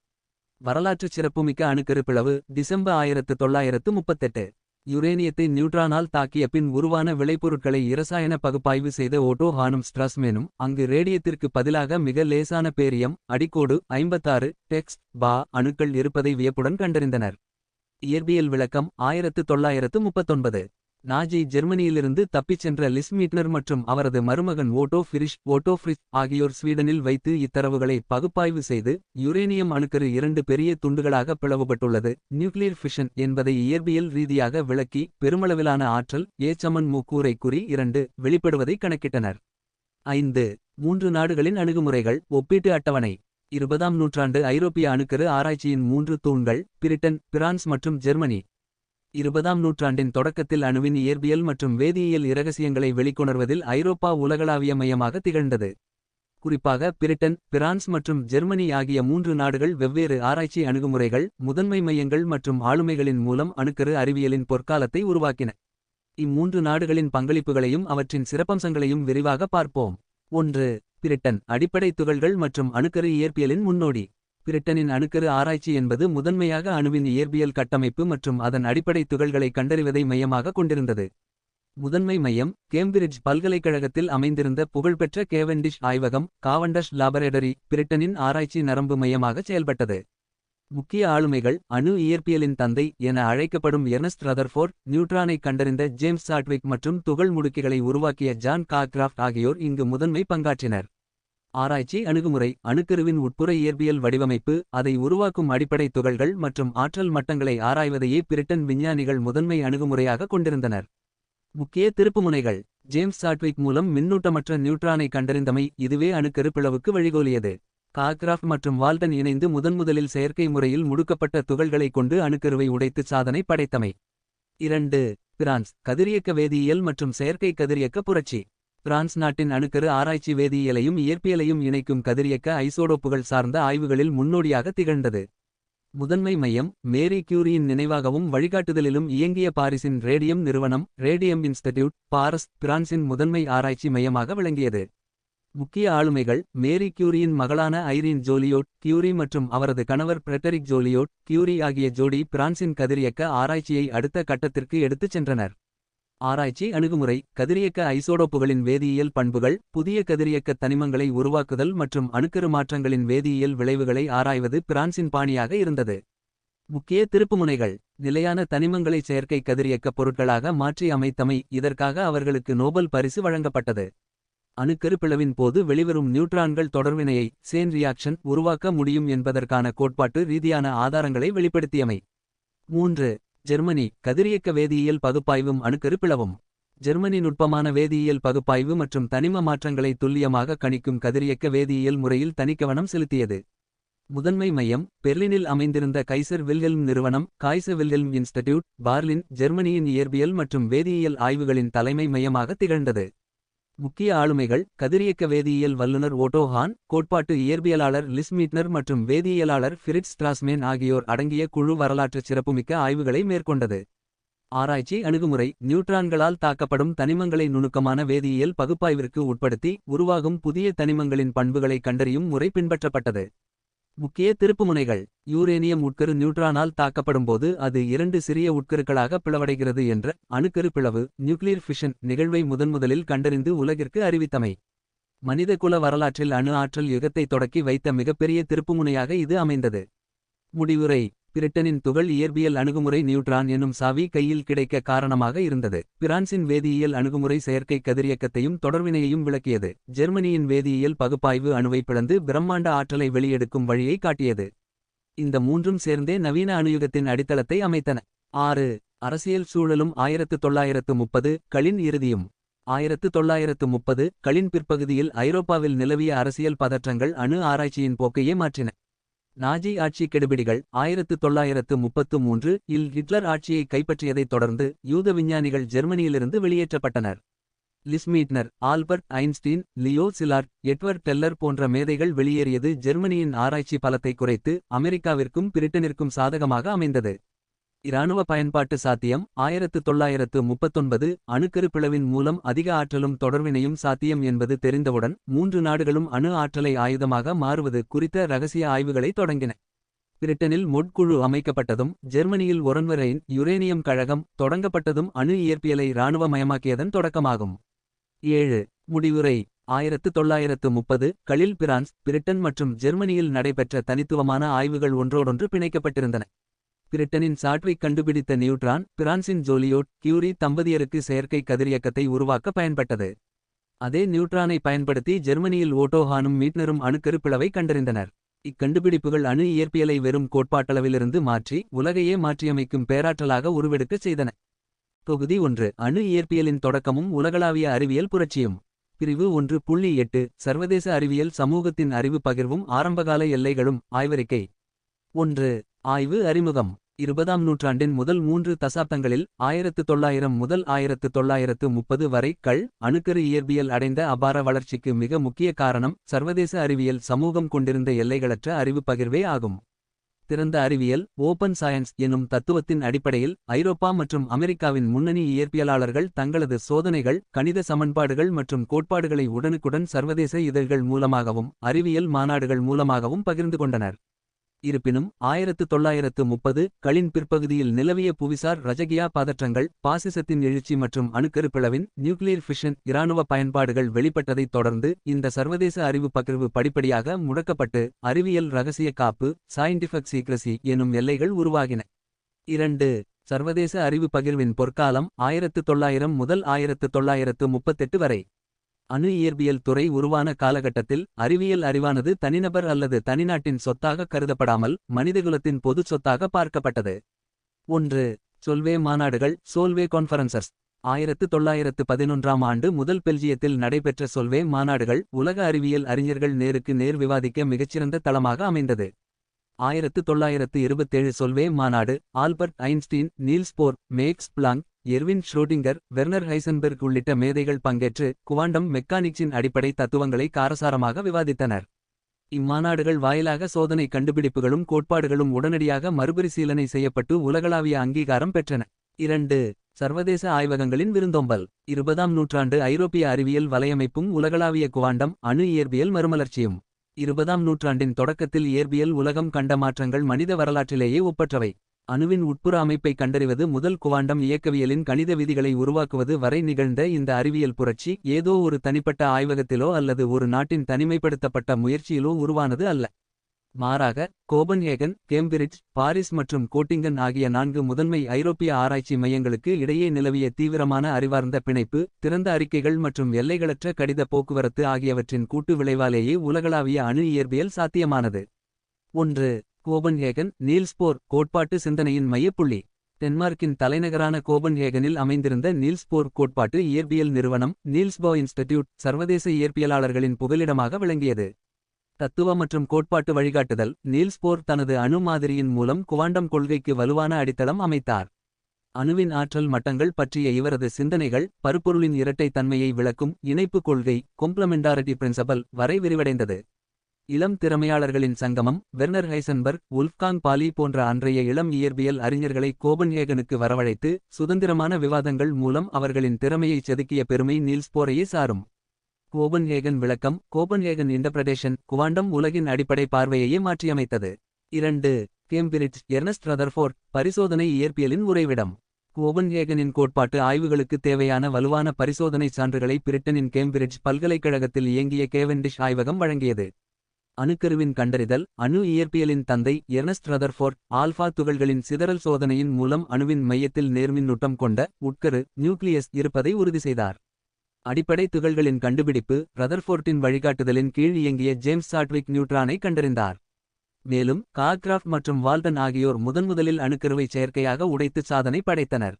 வரலாற்றுச் சிறப்புமிக்க அணுக்கரு பிளவு டிசம்பர் 1938. யுரேனியத்தை நியூட்ரானால் தாக்கிய பின் உருவான விளைபொருட்களை இரசாயன பகுப்பாய்வு செய்த ஓட்டோ ஹானும் ஸ்ட்ராஸ்மேனும் அங்கு ரேடியத்திற்கு பதிலாக மிக லேசான பேரியம் அடிக்கோடு 56 டெக்ஸ்ட் பா அணுக்கள் இருப்பதை வியப்புடன் கண்டறிந்தனர். இயற்பியல் விளக்கம் 1939. நாஜி ஜெர்மனியிலிருந்து தப்பிச் சென்ற லிஸ் மீட்னர் மற்றும் அவரது மருமகன் ஓட்டோ ஃப்ரிஷ் ஆகியோர் ஸ்வீடனில் வைத்து இத்தரவுகளை பகுப்பாய்வு செய்து யுரேனியம் அணுக்கரு 2 பெரிய துண்டுகளாக பிளவுபட்டுள்ளது நியூக்ளியர் ஃபிஷன் என்பதை இயற்பியல் ரீதியாக விளக்கி பெருமளவிலான ஆற்றல் கூரைக்குறி 2 வெளிப்படுவதை கணக்கிட்டனர். 5. 3 நாடுகளின் அணுகுமுறைகள் ஒப்பீட்டு அட்டவணை. 20ஆம் நூற்றாண்டு ஐரோப்பிய அணுக்கரு ஆராய்ச்சியின் 3 தூண்கள் பிரிட்டன் பிரான்ஸ் மற்றும் ஜெர்மனி. 20ஆம் நூற்றாண்டின் தொடக்கத்தில் அணுவின் இயற்பியல் மற்றும் வேதியியல் இரகசியங்களை வெளிக்கொணர்வதில் ஐரோப்பா உலகளாவிய மையமாக திகழ்ந்தது. குறிப்பாக பிரிட்டன் பிரான்ஸ் மற்றும் ஜெர்மனி ஆகிய 3 நாடுகள் வெவ்வேறு ஆராய்ச்சி அணுகுமுறைகள் முதன்மை மையங்கள் மற்றும் ஆளுமைகளின் மூலம் அணுக்கரு அறிவியலின் பொற்காலத்தை உருவாக்கின. இம்மூன்று நாடுகளின் பங்களிப்புகளையும் அவற்றின் சிறப்பம்சங்களையும் விரிவாக பார்ப்போம். 1. பிரிட்டன் அடிப்படை துகள்கள் மற்றும் அணுக்கரு இயற்பியலின் முன்னோடி. பிரிட்டனின் அணுக்கரு ஆராய்ச்சி என்பது முதன்மையாக அணுவின் இயற்பியல் கட்டமைப்பு மற்றும் அதன் அடிப்படை துகள்களை கண்டறிவதை மையமாக கொண்டிருந்தது. முதன்மை மையம் கேம்பிரிட்ஜ் பல்கலைக்கழகத்தில் அமைந்திருந்த புகழ்பெற்ற கேவெண்டிஷ் ஆய்வகம் காவண்டஷ் லாபரேட்டரி பிரிட்டனின் ஆராய்ச்சி நரம்பு மையமாகச் செயல்பட்டது. முக்கிய ஆளுமைகள் அணு இயற்பியலின் தந்தை என அழைக்கப்படும் எர்னஸ்ட் ரதர்ஃபோர்ட் நியூட்ரானை கண்டறிந்த ஜேம்ஸ் சாட்விக் மற்றும் துகள் முடுக்கிகளை உருவாக்கிய ஜான் காக்ராஃப்ட் ஆகியோர் இங்கு முதன்மை பங்காற்றினர். ஆராய்ச்சி அணுகுமுறை அணுக்கருவின் உட்புற இயற்பியல் வடிவமைப்பு அதை உருவாக்கும் அடிப்படை துகள்கள் மற்றும் ஆற்றல் மட்டங்களை ஆராய்வதையே பிரிட்டன் விஞ்ஞானிகள் முதன்மை அணுகுமுறையாக கொண்டிருந்தனர். முக்கிய திருப்புமுனைகள் ஜேம்ஸ் சாட்விக் மூலம் மின்னூட்டமற்ற நியூட்ரானை கண்டறிந்தமை இதுவே அணுக்கரு பிளவுக்கு வழிகோலியது. காக்ராஃப்ட் மற்றும் வால்டன் இணைந்து முதன்முதலில் செயற்கை முறையில் முடுக்கப்பட்ட துகள்களைக் கொண்டு அணுக்கருவை உடைத்து சாதனை படைத்தமை. 2. பிரான்ஸ் கதிரியக்க வேதியியல் மற்றும் செயற்கை கதிரியக்க புரட்சி. பிரான்ஸ் நாட்டின் அணுக்கரு ஆராய்ச்சி வேதியியலையும் இயற்பியலையும் இணைக்கும் கதிரியக்க ஐசோடோப்புகள் சார்ந்த ஆய்வுகளில் முன்னோடியாக திகழ்ந்தது. முதன்மை மையம் மேரி கியூரியின் நினைவாகவும் வழிகாட்டுதலிலும் இயங்கிய பாரிஸின் ரேடியம் நிறுவனம் ரேடியம் இன்ஸ்டிடியூட் பாரஸ் பிரான்சின் முதன்மை ஆராய்ச்சி மையமாக விளங்கியது. முக்கிய ஆளுமைகள் மேரி கியூரியின் மகளான ஐரீன் ஜோலியோட் கியூரி மற்றும் அவரது கணவர் பிரெட்டரிக் ஜோலியோட் கியூரி ஆகிய ஜோடி பிரான்சின் கதிரியக்க ஆராய்ச்சியை அடுத்த கட்டத்திற்கு எடுத்துச் சென்றனர். ஆராய்ச்சி அணுகுமுறை கதிரியக்க ஐசோடோப்புகளின் வேதியியல் பண்புகள் புதிய கதிரியக்க தனிமங்களை உருவாக்குதல் மற்றும் அணுக்கரு மாற்றங்களின் வேதியியல் விளைவுகளை ஆராய்வது பிரான்சின் பாணியாக இருந்தது. முக்கிய திருப்புமுனைகள் நிலையான தனிமங்களை செயற்கை கதிரியக்க பொருட்களாக மாற்றி அமைத்தமை இதற்காக அவர்களுக்கு நோபல் பரிசு வழங்கப்பட்டது. அணுக்கரு பிளவின் போது வெளிவரும் நியூட்ரான்கள் தொடர்வினையை சேன் ரியாக்ஷன் உருவாக்க முடியும் என்பதற்கான கோட்பாட்டு ரீதியான ஆதாரங்களை வெளிப்படுத்தியமை. 3. ஜெர்மனி கதிரியக்க வேதியியல் பகுப்பாய்வும் அணுக்கரு பிளவும். ஜெர்மனி நுட்பமான வேதியியல் பகுப்பாய்வு மற்றும் தனிம மாற்றங்களை துல்லியமாக கணிக்கும் கதிரியக்க வேதியியல் முறையில் தனிக்கவனம் செலுத்தியது. முதன்மை மையம் பெர்லினில் அமைந்திருந்த கைசர் வில்ஹெல்ம் நிறுவனம் காய்சர் வில்ஹெல்ம் இன்ஸ்டிடியூட் பார்லின் ஜெர்மனியின் இயற்பியல் மற்றும் வேதியியல் ஆய்வுகளின் தலைமை மையமாக திகழ்ந்தது. முக்கிய ஆளுமைகள் கதிரியக்க வேதியியல் வல்லுநர் ஓட்டோ ஹான் கோட்பாட்டு இயற்பியலாளர் லிஸ் மீட்னர் மற்றும் வேதியியலாளர் ஃபிரிட்ஸ் ஸ்ட்ராஸ்மேன் ஆகியோர் அடங்கிய குழு வரலாற்றுச் சிறப்புமிக்க ஆய்வுகளை மேற்கொண்டது. ஆராய்ச்சி அணுகுமுறை நியூட்ரான்களால் தாக்கப்படும் தனிமங்களை நுணுக்கமான வேதியியல் பகுப்பாய்விற்கு உட்படுத்தி உருவாகும் புதிய தனிமங்களின் பண்புகளை கண்டறியும் முறை பின்பற்றப்பட்டது. முக்கிய திருப்புமுனைகள் யூரேனியம் உட்கரு நியூட்ரானால் தாக்கப்படும்போது அது 2 சிறிய உட்கருக்களாக பிளவடைகிறது என்ற அணுக்கரு பிளவு நியூக்ளியர் ஃபிஷன் நிகழ்வை முதன்முதலில் கண்டறிந்து உலகிற்கு அறிவித்தமை. மனிதகுல வரலாற்றில் அணு ஆற்றல் யுகத்தை தொடக்கி வைத்த மிகப்பெரிய திருப்புமுனையாக இது அமைந்தது. முடிவுரை பிரிட்டனின் துகள் இயற்பியல் அணுகுமுறை நியூட்ரான் எனும் சாவி கையில் கிடைக்க காரணமாக இருந்தது. பிரான்சின் வேதியியல் அணுகுமுறை செயற்கை கதிரியக்கத்தையும் தொடர்வினையையும் விளக்கியது. ஜெர்மனியின் வேதியியல் பகுப்பாய்வு அணுவை பிளந்து பிரம்மாண்ட ஆற்றலை வெளியெடுக்கும் வழியை காட்டியது. இந்த மூன்றும் சேர்ந்தே நவீன அணுயுகத்தின் அடித்தளத்தை அமைத்தன. 6. அரசியல் சூழலும் 1930 களின் இறுதியும். 1930 களின் பிற்பகுதியில் ஐரோப்பாவில் நிலவிய அரசியல் பதற்றங்கள் அணு ஆராய்ச்சியின் போக்கையே மாற்றின. நாஜி ஆட்சி கெடுபிடிகள் 1933 இல் ஹிட்லர் ஆட்சியை கைப்பற்றியதைத் தொடர்ந்து யூத விஞ்ஞானிகள் ஜெர்மனியிலிருந்து வெளியேற்றப்பட்டனர். Lise Meitner Albert Einstein Leo Szilard Edward Teller போன்ற மேதைகள் வெளியேறியது ஜெர்மனியின் ஆராய்ச்சி பலத்தை குறைத்து அமெரிக்காவிற்கும் பிரிட்டனிற்கும் சாதகமாக அமைந்தது. இராணுவ பயன்பாட்டு சாத்தியம் 1939 அணுக்கரு பிளவின் மூலம் அதிக ஆற்றலும் தொடர்வினையும் சாத்தியம் என்பது தெரிந்தவுடன் 3 நாடுகளும் அணு ஆற்றலை ஆயுதமாக மாறுவது குறித்த இரகசிய ஆய்வுகளை தொடங்கின. பிரிட்டனில் மொட் குழு அமைக்கப்பட்டதும் ஜெர்மனியில் ஒரன்வரைன் யுரேனியம் கழகம் தொடங்கப்பட்டதும் அணு இயற்பியலை இராணுவமயமாக்கியதன் தொடக்கமாகும். 7. முடிவுரை 1930 களில் பிரான்ஸ் பிரிட்டன் மற்றும் ஜெர்மனியில் நடைபெற்ற தனித்துவமான ஆய்வுகள் ஒன்றோடொன்று பிணைக்கப்பட்டிருந்தன. பிரிட்டனின் சாட்விக் கண்டுபிடித்த நியூட்ரான் பிரான்சின் ஜோலியோட் கியூரி தம்பதியருக்கு செயற்கை கதிரியக்கத்தை உருவாக்க பயன்பட்டது. அதே நியூட்ரானை பயன்படுத்தி ஜெர்மனியில் ஓட்டோ ஹானும் மீட்னரும் அணுக்கரு பிளவை கண்டறிந்தனர். இக்கண்டுபிடிப்புகள் அணு இயற்பியலை வெறும் கோட்பாட்டளவிலிருந்து மாற்றி உலகையே மாற்றியமைக்கும் பேராற்றலாக உருவெடுக்கச் செய்தன. தொகுதி 1 அணு இயற்பியலின் தொடக்கமும் உலகளாவிய அறிவியல் புரட்சியும். பிரிவு 1.8 சர்வதேச அறிவியல் சமூகத்தின் அறிவு பகிர்வும் ஆரம்பகால எல்லைகளும் ஆய்வறிக்கை. 1. ஆய்வு அறிமுகம் 20ஆம் நூற்றாண்டின் முதல் 3 தசாப்தங்களில் 1900 முதல் 1930 வரை அணுக்கரு இயற்பியல் அடைந்த அபார வளர்ச்சிக்கு மிக முக்கிய காரணம் சர்வதேச அறிவியல் சமூகம் கொண்டிருந்த எல்லைகளற்ற அறிவு பகிர்வே ஆகும். திறந்த அறிவியல் ஓபன் சயன்ஸ் எனும் தத்துவத்தின் அடிப்படையில் ஐரோப்பா மற்றும் அமெரிக்காவின் முன்னணி இயற்பியலாளர்கள் தங்களது சோதனைகள் கணித சமன்பாடுகள் மற்றும் கோட்பாடுகளை உடனுக்குடன் சர்வதேச இதழ்கள் மூலமாகவும் அறிவியல் மாநாடுகள் மூலமாகவும் பகிர்ந்து கொண்டனர். இருப்பினும் 1930 களின் பிற்பகுதியில் நிலவிய புவிசார் ரஜகியா பதற்றங்கள் பாசிசத்தின் எழுச்சி மற்றும் அணுக்கரு பிளவின் நியூக்ளியர் ஃபிஷன் இராணுவ பயன்பாடுகள் வெளிப்பட்டதைத் தொடர்ந்து இந்த சர்வதேச அறிவு பகிர்வு படிப்படியாக முடக்கப்பட்டு அறிவியல் இரகசிய காப்பு சயின்டிஃபிக் சீக்ரசி எனும் எல்லைகள் உருவாகின. 2. சர்வதேச அறிவு பகிர்வின் பொற்காலம் 1900 முதல் 1938 வரை. அணு இயற்பியல் துறை உருவான காலகட்டத்தில் அறிவியல் அறிவானது தனிநபர் அல்லது தனிநாட்டின் சொத்தாக கருதப்படாமல் மனிதகுலத்தின் பொது சொத்தாக பார்க்கப்பட்டது. 1. சொல்வே மாநாடுகள் சோல்வே கான்ஃபரன்சஸ் 1911ஆம் ஆண்டு முதல் பெல்ஜியத்தில் நடைபெற்ற சொல்வே மாநாடுகள் உலக அறிவியல் அறிஞர்கள் நேருக்கு நேர் விவாதிக்க மிகச்சிறந்த தளமாக அமைந்தது. 1927 சொல்வே மாநாடு Albert Einstein Niels Bohr Max Planck Erwin Schrodinger Werner Heisenberg உள்ளிட்ட மேதைகள் பங்கேற்று குவாண்டம் மெக்கானிக்ஸின் அடிப்படை தத்துவங்களை காரசாரமாக விவாதித்தனர். இம்மாநாடுகள் வாயிலாக சோதனை கண்டுபிடிப்புகளும் கோட்பாடுகளும் உடனடியாக மறுபரிசீலனை செய்யப்பட்டு உலகளாவிய அங்கீகாரம் பெற்றன. 2. சர்வதேச ஆய்வகங்களின் விருந்தோம்பல். 20ஆம் நூற்றாண்டு ஐரோப்பிய அறிவியல் வலையமைப்பும் உலகளாவிய குவாண்டம் அணு இயற்பியல் மறுமலர்ச்சியும். 20ஆம் நூற்றாண்டின் தொடக்கத்தில் இயற்பியல் உலகம் கண்ட மாற்றங்கள் மனித வரலாற்றிலேயே ஒப்பற்றவை. அணுவின் உட்புற அமைப்பை கண்டறிவது முதல் குவாண்டம் இயக்கவியலின் கணித விதிகளை உருவாக்குவது வரை நிகழ்ந்த இந்த அறிவியல் புரட்சி ஏதோ ஒரு தனிப்பட்ட ஆய்வகத்திலோ அல்லது ஒரு நாட்டின் தனிமைப்படுத்தப்பட்ட முயற்சியிலோ உருவானது அல்ல. மாறாக கோபன்ஹேகன், கேம்பிரிட்ஜ், பாரிஸ் மற்றும் கோட்டிங்கன் ஆகிய 4 முதன்மை ஐரோப்பிய ஆராய்ச்சி மையங்களுக்கு இடையே நிலவிய தீவிரமான அறிவார்ந்த பிணைப்பு, திறந்த அறிக்கைகள் மற்றும் எல்லைகளற்ற கடித போக்குவரத்து ஆகியவற்றின் கூட்டு விளைவாலேயே உலகளாவிய அணு இயற்பியல் சாத்தியமானது. 1. கோபன்ஹேகன் நீல்ஸ் போர் கோட்பாட்டு சிந்தனையின் மையப்புள்ளி. டென்மார்க்கின் தலைநகரான கோபன்ஹேகனில் அமைந்திருந்த நீல்ஸ் போர் கோட்பாட்டு இயற்பியல் நிறுவனம் நீல்ஸ் போ இன்ஸ்டிடியூட் சர்வதேச இயற்பியலாளர்களின் புகலிடமாக விளங்கியது. தத்துவ மற்றும் கோட்பாட்டு வழிகாட்டுதல். நீல்ஸ் போர் தனது அணு மாதிரியின் மூலம் குவாண்டம் கொள்கைக்கு வலுவான அடித்தளம் அமைத்தார். அணுவின் ஆற்றல் மட்டங்கள் பற்றிய இவரது சிந்தனைகள் பருப்பொருளின் இரட்டை தன்மையை விளக்கும் இணைப்பு கொள்கை கொம்ப்ளமெண்டாரிட்டி பிரின்சபல் வரை விரிவடைந்தது. இளம் திறமையாளர்களின் சங்கமம். வெர்னர் ஹைசன்பர்க், உல்ஃப்காங் பாலி போன்ற அன்றைய இளம் இயற்பியல் அறிஞர்களை கோபன்ஹேகனுக்கு வரவழைத்து சுதந்திரமான விவாதங்கள் மூலம் அவர்களின் திறமையைச் செதுக்கிய பெருமை நீல்ஸ் போரையே சாரும். கோபன்ஹேகன் விளக்கம். கோபன்ஹேகன் இன்டர்பிரடேஷன் குவாண்டம் உலகின் அடிப்படை பார்வையையே மாற்றியமைத்தது. 2. கேம்பிரிட்ஜ் எர்னஸ்ட் ரதர்ஃபோர்ட் பரிசோதனை இயற்பியலின் உறைவிடம். கோபன்ஹேகனின் கோட்பாட்டு ஆய்வுகளுக்கு தேவையான வலுவான பரிசோதனை சான்றுகளை பிரிட்டனின் கேம்பிரிட்ஜ் பல்கலைக்கழகத்தில் இயங்கிய கேவெண்டிஷ் ஆய்வகம் வழங்கியது. அணுக்கருவின் கண்டறிதல். அணு இயற்பியலின் தந்தை எர்னஸ்ட் ரதர்ஃபோர்ட் ஆல்ஃபா துகள்களின் சிதறல் சோதனையின் மூலம் அணுவின் மையத்தில் நேர்மின்னூட்டம் கொண்ட உட்கரு நியூக்ளியஸ் இருப்பதை உறுதி செய்தார். அடிப்படை துகள்களின் கண்டுபிடிப்பு. ரதர்ஃபோர்ட்டின் வழிகாட்டுதலின் கீழ் இயங்கிய ஜேம்ஸ் சாட்விக் நியூட்ரானை கண்டறிந்தார். மேலும் கார்க்ராஃப்ட் மற்றும் வால்டன் ஆகியோர் முதன்முதலில் அணுக்கருவை செயற்கையாக உடைத்து சாதனை படைத்தனர்.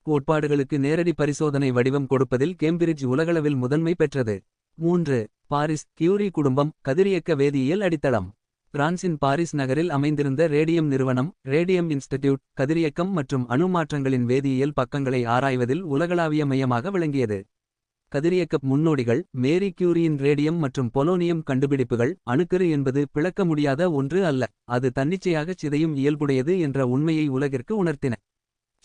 கோட்பாடுகளுக்கு நேரடி பரிசோதனை வடிவம் கொடுப்பதில் கேம்பிரிட்ஜ் உலகளவில் முதன்மை பெற்றது. 3. பாரிஸ் கியூரி குடும்பம் கதிரியக்க வேதியியல் அடித்தளம். பிரான்சின் பாரிஸ் நகரில் அமைந்திருந்த ரேடியம் நிறுவனம் ரேடியம் இன்ஸ்டிடியூட் கதிரியக்கம் மற்றும் அணு மாற்றங்களின் வேதியியல் பக்கங்களை ஆராய்வதில் உலகளாவிய மையமாக விளங்கியது. கதிரியக்க முன்னோடிகள். மேரி கியூரியின் ரேடியம் மற்றும் பொலோனியம் கண்டுபிடிப்புகள் அணுக்கரு என்பது பிளக்க முடியாத ஒன்று அல்ல, அது தன்னிச்சையாகச் சிதையும் இயல்புடையது என்ற உண்மையை உலகிற்கு உணர்த்தின.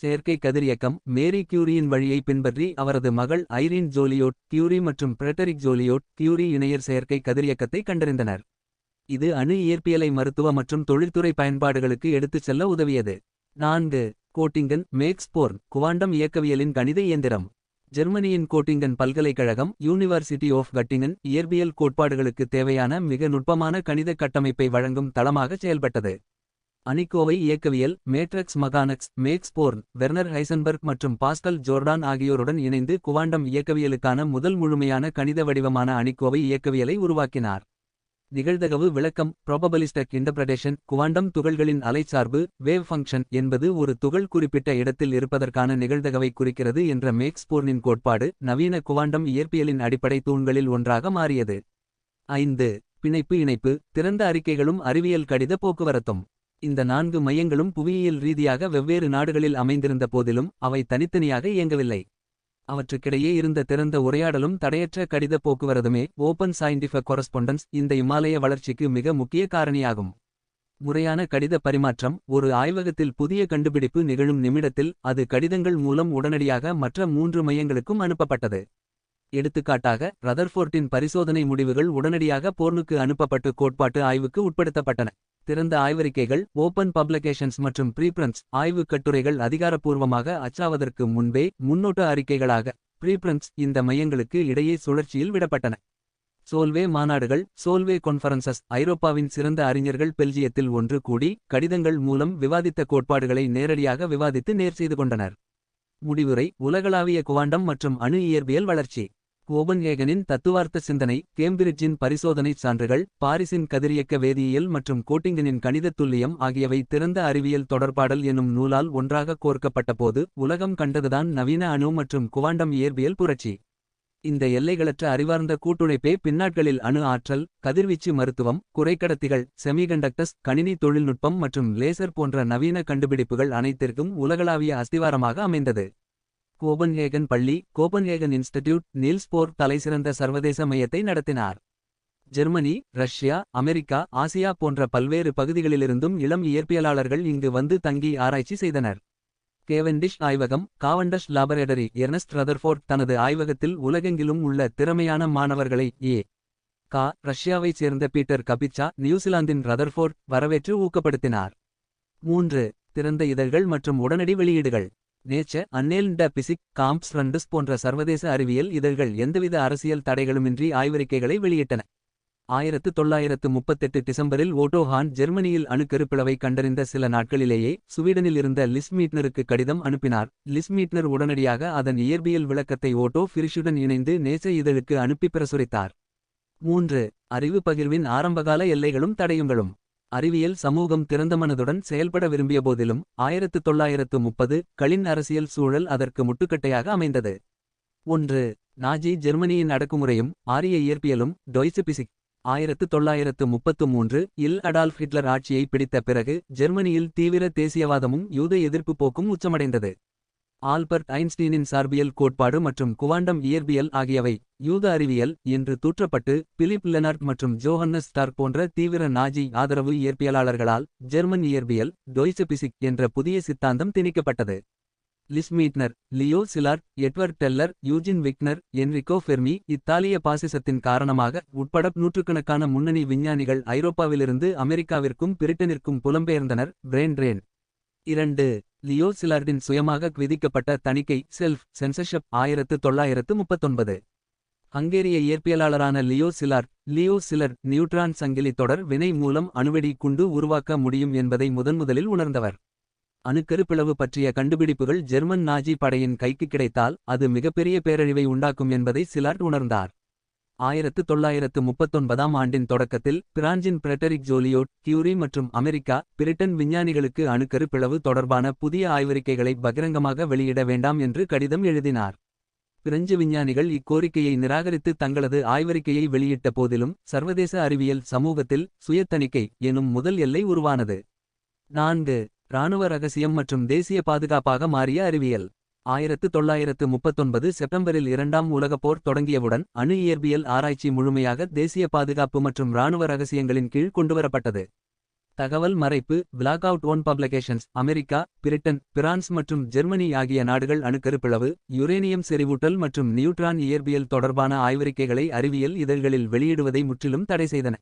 செயற்கை கதிரியக்கம். மேரி கியூரியின் வழியை பின்பற்றி அவரது மகள் ஐரீன் ஜோலியோட் கியூரி மற்றும் பிரெட்டரிக் ஜோலியோட் கியூரி இணையர் செயற்கை கதிரியக்கத்தை கண்டறிந்தனர். இது அணு இயற்பியலை மருத்துவ மற்றும் தொழில்துறை பயன்பாடுகளுக்கு எடுத்துச் செல்ல உதவியது. 4. கோட்டிங்கன் மேக்ஸ் போர்ன் குவாண்டம் இயக்கவியலின் கணித இயந்திரம். ஜெர்மனியின் கோட்டிங்கன் பல்கலைக்கழகம் யூனிவர்சிட்டி ஆஃப் கட்டிங்கன் இயற்பியல் கோட்பாடுகளுக்கு தேவையான மிக நுட்பமான கணித கட்டமைப்பை வழங்கும் தளமாக செயல்பட்டது. அணிக்கோவை இயக்கவியல். Matrix mechanics. Max Born Werner Heisenberg மற்றும் பாஸ்கல் ஜோர்டான் ஆகியோருடன் இணைந்து குவாண்டம் இயக்கவியலுக்கான முதல் முழுமையான கணித வடிவமான அணிக்கோவை இயக்கவியலை உருவாக்கினார். நிகழ்தகவு விளக்கம். ப்ராபபிலிஸ்டிக் இன்டர்பிரடேஷன் குவாண்டம் துகள்களின் அலைச்சார்பு வேவ் ஃபங்க்ஷன் என்பது ஒரு துகள் குறிப்பிட்ட இடத்தில் இருப்பதற்கான நிகழ்தகவை குறிக்கிறது என்ற மேக்ஸ் போர்னின் கோட்பாடு நவீன குவாண்டம் இயற்பியலின் அடிப்படை தூண்களில் ஒன்றாக மாறியது. 5. பிணைப்பு இணைப்பு திறந்த அறிக்கைகளும் அறிவியல் கடித போக்குவரத்தும். இந்த 4 மையங்களும் புவியியல் ரீதியாக வெவ்வேறு நாடுகளில் அமைந்திருந்த போதிலும் அவை தனித்தனியாக இயங்கவில்லை. அவற்றுக்கிடையே இருந்த திறந்த உரையாடலும் தடையற்ற கடித போக்குவரத்துமே ஓபன் சயின்டிஃபிக் கொரஸ்பாண்டன்ஸ் இந்த இமாலய வளர்ச்சிக்கு மிக முக்கிய காரணியாகும். முறையான கடித பரிமாற்றம். ஒரு ஆய்வகத்தில் புதிய கண்டுபிடிப்பு நிகழும் நிமிடத்தில் அது கடிதங்கள் மூலம் உடனடியாக மற்ற 3 மையங்களுக்கும் அனுப்பப்பட்டது. எடுத்துக்காட்டாக ரதர்ஃபோர்ட்டின் பரிசோதனை முடிவுகள் உடனடியாக போர்னுக்கு அனுப்பப்பட்டு கோட்பாட்டு ஆய்வுக்கு உட்படுத்தப்பட்டன. திறந்த ஆய்வறிக்கைகள் ஓபன் பப்ளிகேஷன்ஸ் மற்றும் ப்ரீபிரண்ட்ஸ் ஆய்வுக் கட்டுரைகள் அதிகாரப்பூர்வமாக அச்சாவதற்கு முன்பே முன்னோட்ட அறிக்கைகளாக ப்ரீபிரண்ட்ஸ் இந்த மையங்களுக்கு இடையே சுழற்சியில் விடப்பட்டன. சோல்வே மாநாடுகள் சோல்வே கான்ஃபரன்சஸ் ஐரோப்பாவின் சிறந்த அறிஞர்கள் பெல்ஜியத்தில் ஒன்று கூடி கடிதங்கள் மூலம் விவாதித்த கோட்பாடுகளை நேரடியாக விவாதித்து நேர் செய்து கொண்டனர். முடிவுரை. உலகளாவிய குவாண்டம் மற்றும் அணு இயற்பியல் வளர்ச்சி. கோபன்ஹேகனின் தத்துவார்த்த சிந்தனை கேம்பிரிட்ஜின் பரிசோதனை சான்றுகள் பாரிஸின் கதிரியக்க வேதியியல் மற்றும் கோட்டிங்கனின் கணிதத் துல்லியம் ஆகியவை திறந்த அறிவியல் தொடர்பாடல் எனும் நூலால் ஒன்றாக கோர்க்கப்பட்டபோது உலகம் கண்டதுதான் நவீன அணு மற்றும் குவாண்டம் இயற்பியல் புரட்சி. இந்த எல்லைகளற்ற அறிவார்ந்த கூட்டுழைப்பே பின்னாட்களில் அணு ஆற்றல் கதிர்வீச்சு மருத்துவம் குறைக்கடத்திகள் செமிகண்டக்டர்ஸ் கணினி தொழில்நுட்பம் மற்றும் லேசர் போன்ற நவீன கண்டுபிடிப்புகள் அனைத்திற்கும் உலகளாவிய அஸ்திவாரமாக அமைந்தது. கோபன்ஹேகன் பள்ளி கோபன்ஹேகன் இன்ஸ்டிடியூட் நீல்ஸ் போர் தலைசிறந்த சர்வதேச மையத்தை நடத்தினார். ஜெர்மனி, ரஷ்யா, அமெரிக்கா, ஆசியா போன்ற பல்வேறு பகுதிகளிலிருந்தும் இளம் இயற்பியலாளர்கள் இங்கு வந்து தங்கி ஆராய்ச்சி செய்தனர். கேவெண்டிஷ் ஆய்வகம் காவண்டஷ் லாபரேட்டரி எர்னஸ்ட் ரதர்ஃபோர்ட் தனது ஆய்வகத்தில் உலகெங்கிலும் உள்ள திறமையான மாணவர்களை ரஷ்யாவைச் சேர்ந்த பீட்டர் கபிச்சா நியூசிலாந்தின் ரதர்ஃபோர்ட் வரவேற்று ஊக்கப்படுத்தினார். 3. திறந்த இதழ்கள் மற்றும் உடனடி வெளியீடுகள். நேச்சர், அன்னேல்ட் த பிசிக், காம்ப்ஸ் ரண்டஸ் போன்ற சர்வதேச அறிவியல் இதழ்கள் எந்தவித அரசியல் தடைகளுமின்றி ஆய்வறிக்கைகளை வெளியிட்டன. 1938 டிசம்பரில் ஓட்டோ ஹான் ஜெர்மனியில் அணுக்கருப்பிளவை கண்டறிந்த சில நாட்களிலேயே சுவீடனில் இருந்த லிஸ்மீட்னருக்கு கடிதம் அனுப்பினார். லிஸ்மீட்னர் உடனடியாக அதன் இயற்பியல் விளக்கத்தை ஓட்டோ ஃபிரிஷுடன் இணைந்து நேச்சர் இதழுக்கு அனுப்பி பிரசுரித்தார். 3. அறிவு பகிர்வின் ஆரம்பகால எல்லைகளும் தடையுங்களும். அறிவியல் சமூகம் திறந்தமனதுடன் செயல்பட விரும்பிய போதிலும் 1930 களின் அரசியல் சூழல் அதற்கு முட்டுக்கட்டையாக அமைந்தது. 1. நாஜி ஜெர்மனியின் அடக்குமுறையும் ஆரிய இயற்பியலும். டொய்ச்ச பிசிக். 1933 இல் அடால்ஃப் ஹிட்லர் ஆட்சியை பிடித்த பிறகு ஜெர்மனியில் தீவிர தேசியவாதமும் யூத எதிர்ப்பு போக்கும் உச்சமடைந்தது. ஆல்பர்ட் ஐன்ஸ்டீனின் சார்பியல் கோட்பாடு மற்றும் குவாண்டம் இயற்பியல் ஆகியவை யூத அறிவியல் என்று தூற்றப்பட்டு பிலிப் லெனார்ட் மற்றும் ஜோஹன்னஸ் ஸ்டார்க் போன்ற தீவிர நாஜி ஆதரவு இயற்பியலாளர்களால் ஜெர்மன் இயற்பியல் டொய்ச்ச பிசிக் என்ற புதிய சித்தாந்தம் திணிக்கப்பட்டது. Lise Meitner, Leo Szilard, Edward Teller, Eugene Wigner, Enrico Fermi இத்தாலிய பாசிசத்தின் காரணமாக உட்பட நூற்றுக்கணக்கான முன்னணி விஞ்ஞானிகள் ஐரோப்பாவிலிருந்து அமெரிக்காவிற்கும் பிரிட்டனிற்கும் புலம்பெயர்ந்தனர். Brain drain. 2. லியோ சிலார்டின் சுயமாக விதிக்கப்பட்ட தணிக்கை செல்ஃப் சென்சர்ஷிப். 1939 ஹங்கேரிய இயற்பியலாளரான லியோ சிலர்ட் நியூட்ரான் சங்கிலி தொடர் வினை மூலம் அணுவெடி குண்டு உருவாக்க முடியும் என்பதை முதன்முதலில் உணர்ந்தவர். அணுக்கருப்பிளவு பற்றிய கண்டுபிடிப்புகள் ஜெர்மன் நாஜி படையின் கைக்கு கிடைத்தால் அது மிகப்பெரிய பேரழிவை உண்டாக்கும் என்பதை சிலார்ட் உணர்ந்தார். 1939 ஆண்டின் தொடக்கத்தில் பிரான்சின் பிரெட்டரிக் ஜோலியோட் கியூரி மற்றும் அமெரிக்கா, பிரிட்டன் விஞ்ஞானிகளுக்கு அணுக்கருப்பிளவு தொடர்பான புதிய ஆய்வறிக்கைகளை பகிரங்கமாக வெளியிட வேண்டாம் என்று கடிதம் எழுதினார். பிரெஞ்சு விஞ்ஞானிகள் இக்கோரிக்கையை நிராகரித்து தங்களது ஆய்வறிக்கையை வெளியிட்ட போதிலும் சர்வதேச அறிவியல் சமூகத்தில் சுயத்தணிக்கை எனும் முதல் எல்லை உருவானது. 4. இராணுவ ரகசியம் மற்றும் தேசிய பாதுகாப்பாக மாறிய அறிவியல். 1939 செப்டம்பரில் இரண்டாம் உலகப் போர் தொடங்கியவுடன் அணு இயற்பியல் ஆராய்ச்சி முழுமையாக தேசிய பாதுகாப்பு மற்றும் இராணுவ ரகசியங்களின் கீழ் கொண்டுவரப்பட்டது. தகவல் மறைப்பு blackout on publications. America, Britain, France மற்றும் ஜெர்மனி ஆகிய நாடுகள் அணுக்கருப்பிளவு, யுரேனியம் செறிவூட்டல் மற்றும் நியூட்ரான் இயற்பியல் தொடர்பான ஆய்வறிக்கைகளை அறிவியல் இதழ்களில் வெளியிடுவதை முற்றிலும் தடை செய்தன.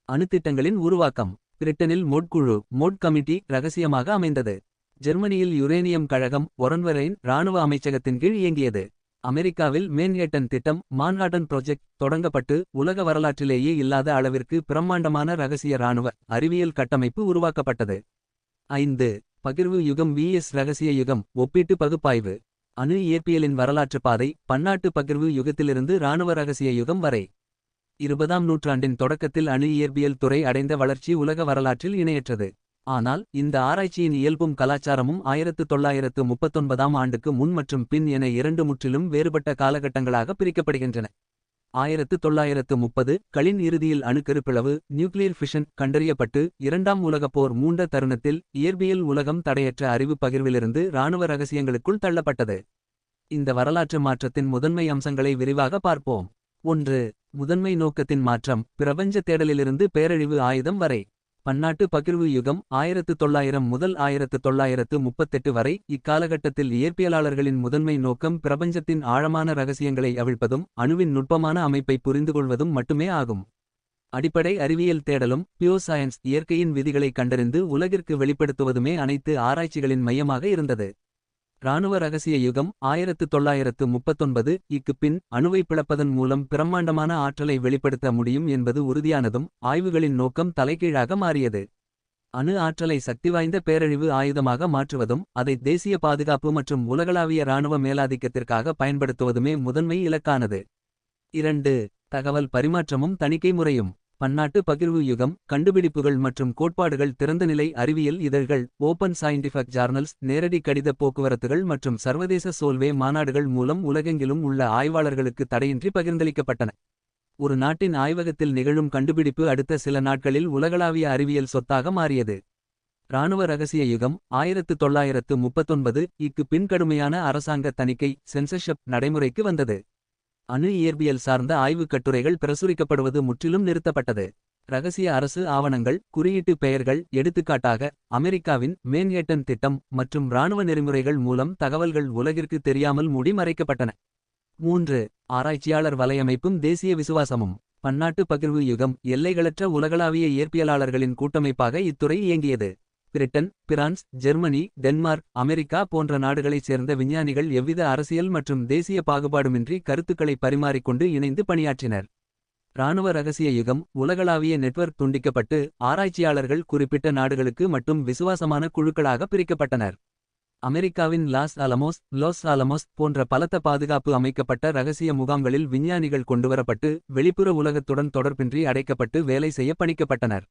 அணுத்திட்டங்களின் உருவாக்கம். பிரிட்டனில் மோட் குழு மோட் கமிட்டி ரகசியமாக அமைந்தது. ஜெர்மனியில் யுரேனியம் கழகம் ஒரன்வரைன் இராணுவ அமைச்சகத்தின் கீழ் இயங்கியது. அமெரிக்காவில் மேன்ஹேட்டன் திட்டம் மான்ஹாட்டன் ப்ராஜெக்ட் தொடங்கப்பட்டு உலக வரலாற்றிலேயே இல்லாத அளவிற்கு பிரம்மாண்டமான ரகசிய இராணுவ அறிவியல் கட்டமைப்பு உருவாக்கப்பட்டது. 5. பகிர்வு யுகம் vs ரகசிய யுகம் ஒப்பீட்டு பகுப்பாய்வு. அணு இயற்பியலின் வரலாற்று பாதை பன்னாட்டு பகிர்வு யுகத்திலிருந்து இராணுவ ரகசிய யுகம் வரை. 20ஆம் நூற்றாண்டின் தொடக்கத்தில் அணு இயற்பியல் துறை அடைந்த வளர்ச்சி உலக வரலாற்றில் இணையற்றது. ஆனால் இந்த ஆராய்ச்சியின் இயல்பும் கலாச்சாரமும் 1939ஆம் ஆண்டுக்கு முன் மற்றும் பின் என இரண்டு முற்றிலும் வேறுபட்ட காலகட்டங்களாக பிரிக்கப்படுகின்றன. 1930 களின் இறுதியில் அணுக்கருப்பிளவு நியூக்ளியர் ஃபிஷன் கண்டறியப்பட்டு இரண்டாம் உலகப் போர் மூண்ட தருணத்தில் இயற்பியல் உலகம் தடையற்ற அறிவு பகிர்விலிருந்து இராணுவ ரகசியங்களுக்குள் தள்ளப்பட்டது. இந்த வரலாற்று மாற்றத்தின் முதன்மை அம்சங்களை விரிவாக பார்ப்போம். 1. முதன்மை நோக்கத்தின் மாற்றம் பிரபஞ்ச தேடலிலிருந்து பேரழிவு ஆயுதம் வரை. பன்னாட்டு பகிர்வு யுகம் 1900 முதல் 1938 வரை. இக்காலகட்டத்தில் இயற்பியலாளர்களின் முதன்மை நோக்கம் பிரபஞ்சத்தின் ஆழமான ரகசியங்களை அவிழ்ப்பதும் அணுவின் நுட்பமான அமைப்பை புரிந்துகொள்வதும் மட்டுமே ஆகும். அடிப்படை அறிவியல் தேடலும் பியூர் சயன்ஸ் இயற்கையின் விதிகளை கண்டறிந்து உலகிற்கு வெளிப்படுத்துவதுமே அனைத்து ஆராய்ச்சிகளின் மையமாக இருந்தது. இராணுவ ரகசிய யுகம் 1939 இக்கு பின் அணுவை பிளப்பதன் மூலம் பிரம்மாண்டமான ஆற்றலை வெளிப்படுத்த முடியும் என்பது உறுதியானதும் ஆய்வுகளின் நோக்கம் தலைகீழாக மாறியது. அணு ஆற்றலை சக்திவாய்ந்த பேரழிவு ஆயுதமாக மாற்றுவதும் அதை தேசிய பாதுகாப்பு மற்றும் உலகளாவிய இராணுவ மேலாதிக்கத்திற்காக பயன்படுத்துவதுமே முதன்மை இலக்கானது. 2. தகவல் பரிமாற்றமும் தணிக்கை முறையும். பன்னாட்டு பகிர்வு யுகம் கண்டுபிடிப்புகள் மற்றும் கோட்பாடுகள் திறந்தநிலை அறிவியல் இதழ்கள் ஓபன் சயின்டிஃபிக் ஜார்னல்ஸ் நேரடி கடித போக்குவரத்துகள் மற்றும் சர்வதேச சோல்வே மாநாடுகள் மூலம் உலகெங்கிலும் உள்ள ஆய்வாளர்களுக்கு தடையின்றி பகிர்ந்தளிக்கப்பட்டன. ஒரு நாட்டின் ஆய்வகத்தில் நிகழும் கண்டுபிடிப்பு அடுத்த சில நாட்களில் உலகளாவிய அறிவியல் சொத்தாக மாறியது. இராணுவ ரகசிய யுகம் 1939 இக்கு பின் கடுமையான அரசாங்க தணிக்கை சென்சர்ஷிப் நடைமுறைக்கு வந்தது. அணு இயற்பியல் சார்ந்த ஆய்வுக் கட்டுரைகள் பிரசுரிக்கப்படுவது முற்றிலும் நிறுத்தப்பட்டது. ரகசிய அரசு ஆவணங்கள், குறியீட்டு பெயர்கள், எடுத்துக்காட்டாக அமெரிக்காவின் மேன்ஹேட்டன் திட்டம் மற்றும் இராணுவ நெறிமுறைகள் மூலம் தகவல்கள் உலகிற்கு தெரியாமல் மூடி மறைக்கப்பட்டன. 3. ஆராய்ச்சியாளர் வலையமைப்பும் தேசிய விசுவாசமும். பன்னாட்டு பகிர்வு யுகம். எல்லைகளற்ற உலகளாவிய இயற்பியலாளர்களின் கூட்டமைப்பாக இத்துறை இயங்கியது. Britain, France, Germany, Denmark, America போன்ற நாடுகளைச் சேர்ந்த விஞ்ஞானிகள் எவ்வித அரசியல் மற்றும் தேசிய பாகுபாடுமின்றி கருத்துக்களை பரிமாறிக்கொண்டு இணைந்து பணியாற்றினர். இராணுவ ரகசிய யுகம். உலகளாவிய நெட்வொர்க் துண்டிக்கப்பட்டு ஆராய்ச்சியாளர்கள் குறிப்பிட்ட நாடுகளுக்கு மட்டும் விசுவாசமான குழுக்களாக பிரிக்கப்பட்டனர். அமெரிக்காவின் லாஸ் ஆலமோஸ் போன்ற பலத்த பாதுகாப்பு அமைக்கப்பட்ட ரகசிய முகாம்களில் விஞ்ஞானிகள் கொண்டுவரப்பட்டு வெளிப்புற உலகத்துடன் தொடர்பின்றி அடைக்கப்பட்டு வேலை செய்ய பணிக்கப்பட்டனர்.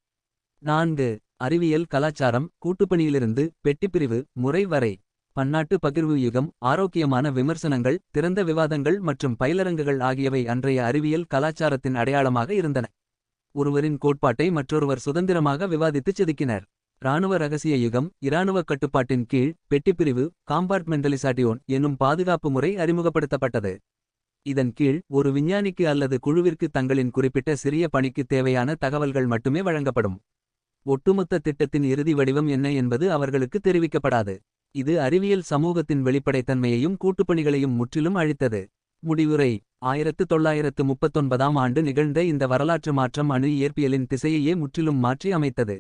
4. அறிவியல் கலாச்சாரம். கூட்டுப்பணியிலிருந்து பெட்டிப்பிரிவு முறை வரை. பன்னாட்டு பகிர்வு யுகம். ஆரோக்கியமான விமர்சனங்கள், திறந்த விவாதங்கள் மற்றும் பயிலரங்குகள் ஆகியவை அன்றைய அறிவியல் கலாச்சாரத்தின் அடையாளமாக இருந்தன. ஒருவரின் கோட்பாட்டை மற்றொருவர் சுதந்திரமாக விவாதித்துச் செதுக்கினர். இராணுவ ரகசிய யுகம். இராணுவ கட்டுப்பாட்டின் கீழ் பெட்டிப்பிரிவு காம்பார்ட்மெண்டலிசாட்டியோன் என்னும் பாதுகாப்பு முறை அறிமுகப்படுத்தப்பட்டது. இதன் கீழ் ஒரு விஞ்ஞானிக்கு அல்லது குழுவிற்கு தங்களின் குறிப்பிட்ட சிறிய பணிக்கு தேவையான தகவல்கள் மட்டுமே வழங்கப்படும். ஒட்டுமொத்த திட்டத்தின் இறுதி வடிவம் என்ன என்பது அவர்களுக்கு தெரிவிக்கப்படாது. இது அறிவியல் சமூகத்தின் வெளிப்படைத்தன்மையையும் கூட்டுப்பணிகளையும் முற்றிலும் அழித்தது. முடிவுரை. 1939ஆம் ஆண்டு நிகழ்ந்த இந்த வரலாற்று மாற்றம் அணு இயற்பியலின் திசையையே முற்றிலும் மாற்றி அமைத்தது.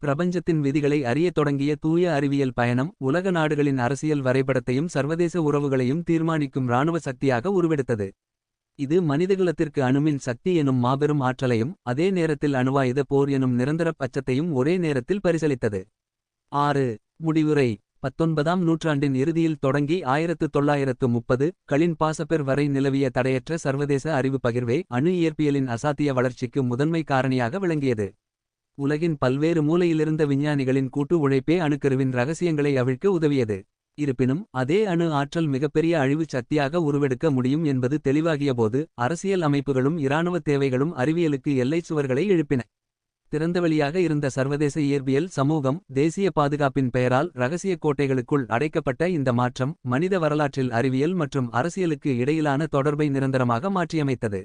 பிரபஞ்சத்தின் விதிகளை அறியத் தொடங்கிய தூய அறிவியல் பயணம் உலக நாடுகளின் அரசியல் வரைபடத்தையும் சர்வதேச உறவுகளையும் தீர்மானிக்கும் இராணுவ சக்தியாக உருவெடுத்தது. இது மனிதகுலத்திற்கு அணுமின் சக்தி எனும் மாபெரும் ஆற்றலையும் அதே நேரத்தில் அணுவாயுத போர் எனும் நிரந்தர பச்சத்தையும் ஒரே நேரத்தில் பரிசளித்தது. 6. முடிவுரை. 19ஆம் நூற்றாண்டின் இறுதியில் தொடங்கி 1930 களின் பாசப்பெர் வரை நிலவிய தடையற்ற சர்வதேச அறிவு பகிர்வே அணு இயற்பியலின் அசாத்திய வளர்ச்சிக்கு முதன்மை காரணியாக விளங்கியது. உலகின் பல்வேறு மூலையிலிருந்த விஞ்ஞானிகளின் கூட்டு உழைப்பே அணுக்கருவின் ரகசியங்களை அவிழ்க்க உதவியது. இருப்பினும் அதே அணு ஆற்றல் மிகப்பெரிய அழிவுச் சக்தியாக உருவெடுக்க முடியும் என்பது தெளிவாகியபோது அரசியல் அமைப்புகளும் இராணுவ தேவைகளும் அறிவியலுக்கு எல்லைச் சுவர்களை எழுப்பின. திறந்தவெளியாக இருந்த சர்வதேச இயற்பியல் சமூகம் தேசிய பாதுகாப்பின் பெயரால் இரகசிய கோட்டைகளுக்குள் அடைக்கப்பட்ட இந்த மாற்றம் மனித வரலாற்றில் அறிவியல் மற்றும் அரசியலுக்கு இடையிலான தொடர்பை நிரந்தரமாக மாற்றியமைத்தது.